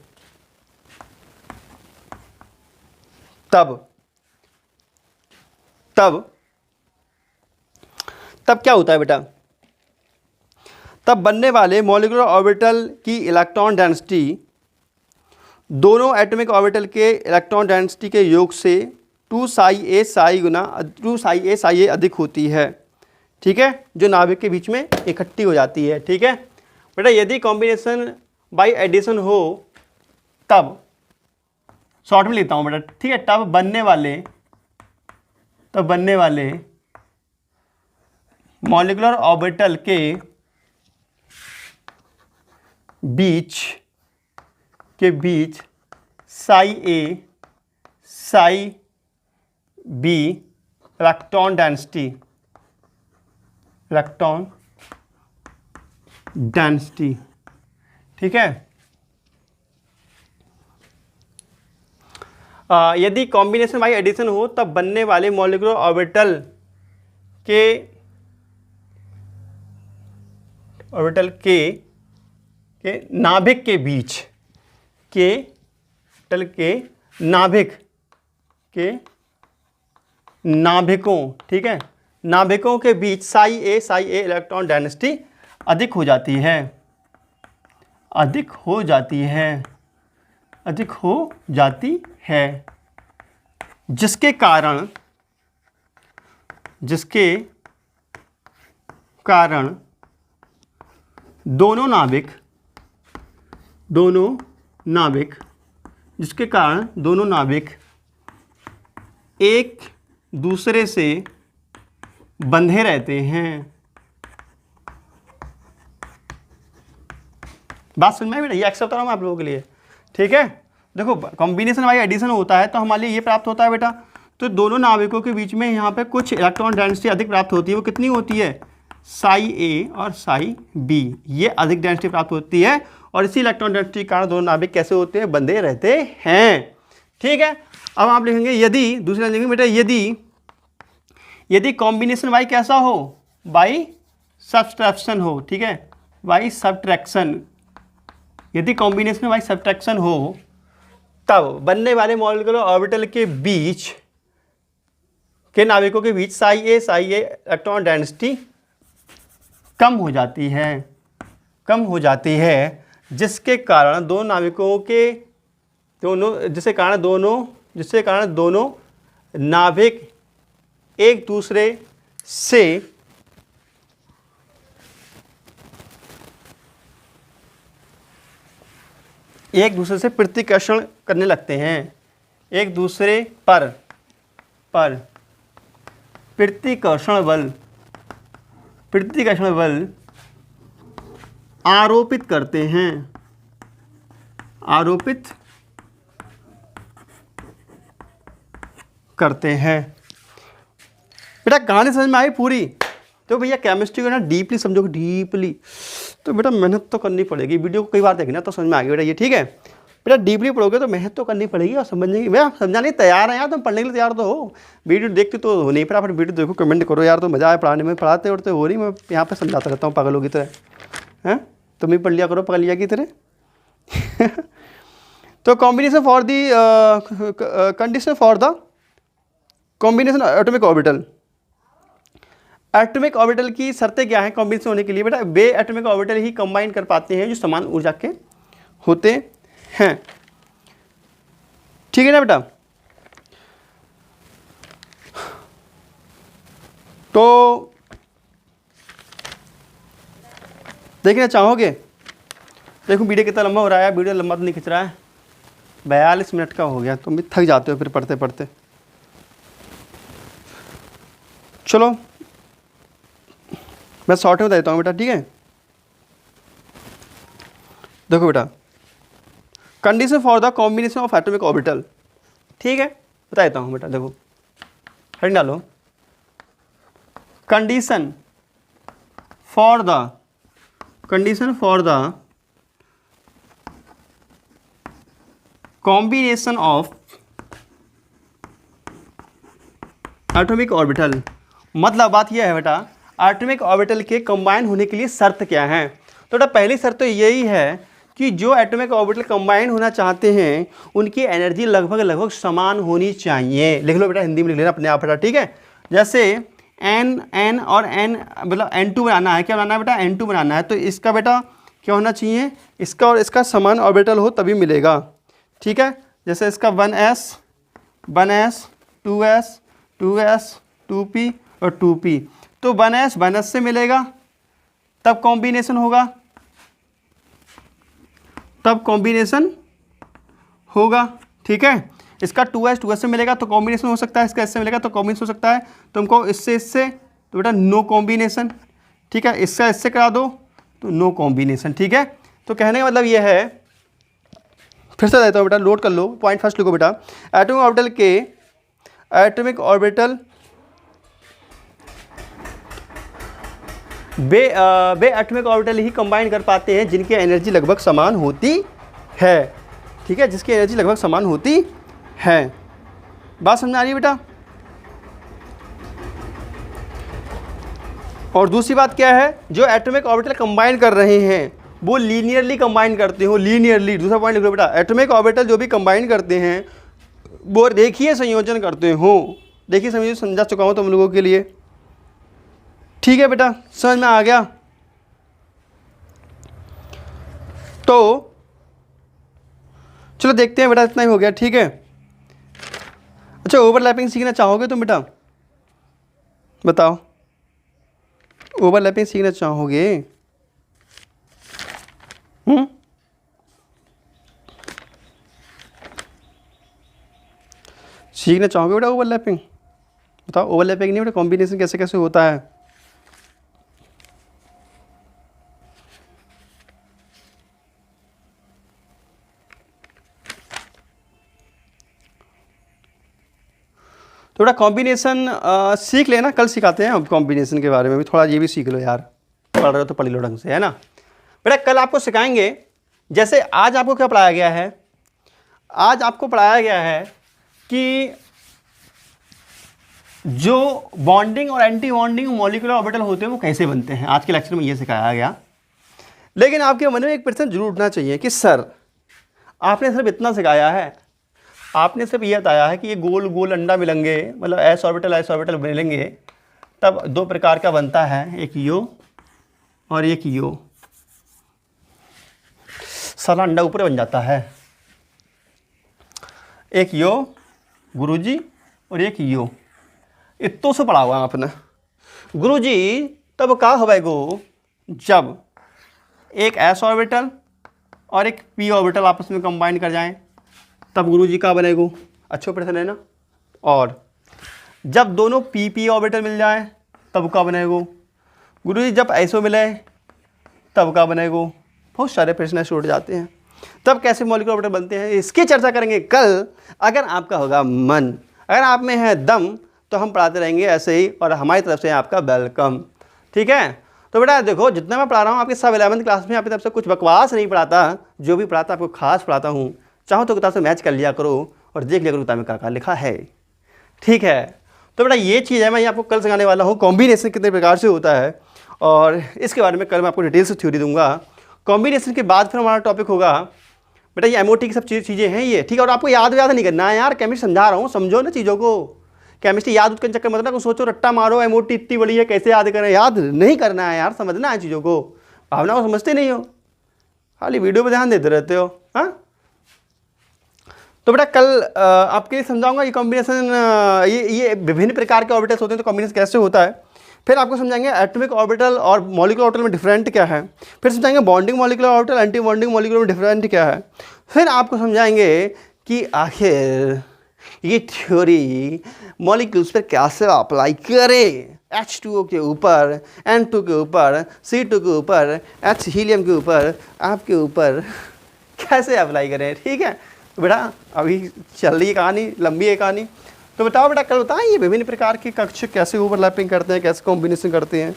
तब क्या होता है बेटा, तब बनने वाले मॉलिक्यूलर ऑर्बिटल की इलेक्ट्रॉन डेंसिटी दोनों एटॉमिक ऑर्बिटल के इलेक्ट्रॉन डेंसिटी के योग से 2 साई ए साई अधिक होती है। ठीक है, जो नाभिक के बीच में इकट्ठी हो जाती है। ठीक है बेटा, यदि कॉम्बिनेशन बाई एडिशन हो तब, शॉर्ट में लिखता हूँ बेटा, ठीक है, तब बनने वाले मॉलिक्यूलर ऑर्बिटल के बीच Sai A psi B electron density. ठीक है, यदि कॉम्बिनेशन बाई एडिशन हो तब बनने वाले मॉलिक्यूलर ऑर्बिटल के नाभिक के बीच नाभिकों, ठीक है, नाभिकों के बीच साई ए इलेक्ट्रॉन डेंसिटी अधिक हो जाती है, जिसके कारण दोनों नाभिक जिसके कारण दोनों नाभिक एक दूसरे से बंधे रहते हैं। बात समझ में आई बेटा? ये एक्सेप्ट कर रहा हूँ मैं आप लोगों के लिए, ठीक है। देखो कॉम्बिनेशन बाई एडिशन होता है तो हमारे लिए ये प्राप्त होता है बेटा, तो दोनों नाभिकों के बीच में यहाँ पे कुछ इलेक्ट्रॉन डेंसिटी अधिक प्राप्त होती है। वो कितनी होती है? साई ए और साई बी, ये अधिक डेंसिटी प्राप्त होती है और इसी इलेक्ट्रॉन डेंसिटी के कारण दोनों नाभिक कैसे होते हैं? बंधे रहते हैं, ठीक है। अब आप लिखेंगे यदि, दूसरा लिखेंगे बेटा यदि कॉम्बिनेशन बाई कैसा हो? बाई सब्सट्रैक्शन हो, ठीक है, बाई सब्ट्रैक्शन। यदि कॉम्बिनेशन बाई सब्ट्रैक्शन हो तब बनने वाले मॉलिक्यूलर ऑर्बिटल के बीच के नाभिकों के बीच साई ए इलेक्ट्रॉन डेंसिटी कम हो जाती है, जिसके कारण दोनों नाभिकों के जिसके कारण दोनों नाभिक एक दूसरे से प्रतिकर्षण करने लगते हैं, एक दूसरे पर प्रतिकर्षण बल आरोपित करते हैं। बेटा कहानी समझ में आई पूरी? तो भैया केमिस्ट्री को ना डीपली समझोगे, डीपली तो बेटा मेहनत तो करनी पड़ेगी। वीडियो को कई बार देखना तो समझ में आ गई बेटा ये, ठीक है। बेटा डीपली पढ़ोगे तो मेहनत तो करनी पड़ेगी और समझने की, भैया समझाने तैयार है यार, तुम पढ़ने के लिए तैयार तो हो। वीडियो देखते तो हो नहीं, पर फिर वीडियो देखो, कमेंट करो यार, तो मजा आए पढ़ाने में। पढ़ाते उड़ते हो नहीं, मैं यहाँ पे समझाता रहता हूँ पागलों की तरह, हैं? तुम भी पढ़ लिया करो पागलिया की तरह। तो combination for the condition for the combination atomic orbital. Atomic orbital की शर्तें क्या हैं कॉम्बिनेशन होने के लिए? बेटा वे एटॉमिक ऑर्बिटल ही कंबाइन कर पाते हैं जो समान ऊर्जा के होते हैं, ठीक है ना बेटा। तो देखना चाहोगे? देखो वीडियो कितना लंबा हो रहा है। वीडियो लंबा तो नहीं खिंच रहा है, 42 मिनट का हो गया। तुम भी थक जाते हो फिर पढ़ते पढ़ते। चलो मैं शॉर्ट में बता देता हूँ बेटा, ठीक है। देखो बेटा condition for the combination of atomic orbital, ठीक है, बता देता हूँ बेटा। देखो हेडिंग डालो, condition for the combination of atomic orbital. मतलब बात यह है बेटा एटॉमिक ऑर्बिटल के कंबाइन होने के लिए शर्त क्या है? तो बेटा पहली शर्त तो यही है कि जो एटॉमिक ऑर्बिटल कंबाइन होना चाहते हैं उनकी एनर्जी लगभग समान होनी चाहिए। लिख लो बेटा, हिंदी में लिख लेना अपने आप बेटा, ठीक है। जैसे n और n मतलब n2 बनाना है, क्या बनाना है बेटा? n2 बनाना है। तो इसका बेटा क्या होना चाहिए? इसका और इसका समान ऑर्बिटल हो तभी मिलेगा, ठीक है। जैसे इसका 1s 2s 2p और 2p, तो 1s से मिलेगा तब कॉम्बिनेशन होगा, ठीक है। इसका 2s से मिलेगा तो कॉम्बिनेशन हो सकता है, इसका इससे मिलेगा तो कॉम्बिनेशन हो सकता है। तुमको इससे तो बेटा नो कॉम्बिनेशन, ठीक है। इसका इससे करा दो तो नो कॉम्बिनेशन, ठीक है। तो कहने का मतलब यह है, फिर से देता हूँ बेटा, नोट कर लो, पॉइंट फर्स्ट लिखो बेटा। एटॉमिक ऑर्बिटल वे एटॉमिक ऑर्बिटल ही कंबाइन कर पाते हैं जिनकी एनर्जी लगभग समान होती है, ठीक है, जिसकी एनर्जी लगभग समान होती है। बात समझ आ रही है बेटा? और दूसरी बात क्या है, जो एटॉमिक ऑर्बिटल कंबाइन कर रहे हैं वो लीनियरली कंबाइन करते हो, लीनियरली। दूसरा पॉइंट लिख लो बेटा, एटॉमिक ऑर्बिटल जो भी कंबाइन करते हैं वो रेखीय संयोजन करते हो। देखिए समझा चुका हूँ तुम लोगों के लिए, ठीक है बेटा, समझ में आ गया? तो चलो देखते हैं बेटा, इतना ही हो गया, ठीक है। अच्छा ओवरलैपिंग सीखना चाहोगे तुम बेटा? बताओ, ओवरलैपिंग सीखना चाहोगे? सीखना चाहोगे बेटा ओवरलैपिंग? बताओ ओवरलैपिंग नहीं बेटा, कॉम्बिनेशन कैसे कैसे होता है। थोड़ा कॉम्बिनेशन सीख लेना, कल सिखाते हैं अब कॉम्बिनेशन के बारे में भी, थोड़ा ये भी सीख लो यार, पढ़ रहे हो तो पढ़ लो ढंग से, है ना बेटा। कल आपको सिखाएंगे, जैसे आज आपको क्या पढ़ाया गया है, आज आपको पढ़ाया गया है कि जो बॉन्डिंग और एंटी बॉन्डिंग मॉलिक्यूलर ऑर्बिटल होते हैं वो कैसे बनते हैं, आज के लेक्चर में ये सिखाया गया। लेकिन आपके मन में एक प्रश्न जरूर उठना चाहिए कि सर आपने सिर्फ इतना सिखाया है, आपने सिर्फ ये बताया है कि ये गोल गोल अंडा मिलेंगे, मतलब एस ऑर्बिटल मिलेंगे, तब दो प्रकार का बनता है, एक यो और एक यो। सारा अंडा ऊपर बन जाता है, एक यो गुरुजी और एक यो, इतो से पढ़ा हुआ आपने। गुरुजी तब का होगा जब एक एस ऑर्बिटल और एक पी ऑर्बिटल आपस में कंबाइन कर जाएं, तब गुरुजी का बनेगा, अच्छा प्रश्न है ना। और जब दोनों पी पी ऑर्बिटल मिल जाए तब का बनेगा गुरुजी, जब ऐसो मिले तब का बनेगा। बहुत सारे प्रश्न ऐसे उठ जाते हैं, तब कैसे मॉलिक्यूलर ऑर्बिटल बनते हैं, इसकी चर्चा करेंगे कल। अगर आपका होगा मन, अगर आप में है दम, तो हम पढ़ाते रहेंगे ऐसे ही, और हमारी तरफ से आपका वेलकम, ठीक है। तो बेटा देखो, जितना मैं पढ़ा रहा हूँ आपके सब 11वीं क्लास में आपकी तरफ से कुछ बकवास नहीं पढ़ाता, जो भी पढ़ाता आपको खास पढ़ाता हूँ। चाहो तो किताब से मैच कर लिया करो और देख लिया करो किताब में क्या लिखा है, ठीक है। तो बेटा ये चीज़ है, मैं ये आपको कल सिखाने वाला हूँ, कॉम्बिनेशन कितने प्रकार से होता है, और इसके बारे में कल मैं आपको डिटेल से थ्योरी दूंगा। कॉम्बिनेशन के बाद फिर हमारा टॉपिक होगा बेटा ये एमओटी की सब चीज़ें हैं ये, ठीक है। और आपको याद नहीं करना है यार, केमिस्ट्री समझा रहा हूँ, समझो ना चीज़ों को। केमिस्ट्री याद उसके चक्कर मतलब सोचो रट्टा मारो, एमओटी इतनी बड़ी है कैसे याद करें, याद नहीं करना है यार, समझना है चीज़ों को, भावना को समझते नहीं हो, खाली वीडियो पर ध्यान देते रहते हो। हाँ, तो बेटा कल आपके लिए समझाऊंगा ये कॉम्बिनेशन, ये विभिन्न प्रकार के ऑर्बिटल्स होते हैं तो कॉम्बिनेशन कैसे होता है। फिर आपको समझाएंगे एटॉमिक ऑर्बिटल और मॉलिक्यूलर ऑर्बिटल में डिफरेंट क्या है। फिर समझाएंगे bonding molecular orbital, anti bonding molecular में डिफरेंट क्या है। फिर आपको समझाएंगे कि आखिर ये थ्योरी मॉलिक्यूल्स पर कैसे अप्लाई करें, H2O के ऊपर, N2 के ऊपर, C2 के ऊपर, H हीलियम के ऊपर, आपके ऊपर कैसे अप्लाई करें, ठीक है। तो बेटा अभी चल रही है कहानी, लंबी है कहानी, तो बताओ बेटा कल बताएं ये विभिन्न प्रकार के कक्ष कैसे ओवरलैपिंग करते हैं, कैसे कॉम्बिनेशन करते हैं।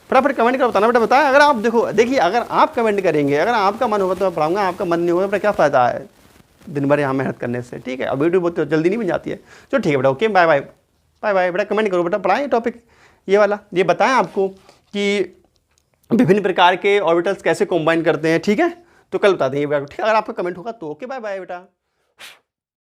फटाफट कमेंट कर बताना बेटा, बताएं। अगर आप देखिए अगर आप कमेंट करेंगे, अगर आपका मन होगा तो मैं पढ़ाऊंगा, आपका मन नहीं होगा तो क्या फ़ायदा है दिन भर यहाँ मेहनत करने से, ठीक है। अब वीडियो बहुत जल्दी नहीं बन जाती है, चलो ठीक है बेटा, okay, bye bye bye bye. बेटा कमेंट करो बेटा, पढ़ाएं टॉपिक ये वाला, ये बताएं आपको कि विभिन्न प्रकार के ऑर्बिटल्स कैसे कॉम्बाइन करते हैं, ठीक है। तो कल बता देंगे बेटा, ठीक है। अगर आपका कमेंट होगा तो ओके, बाय बाय बेटा।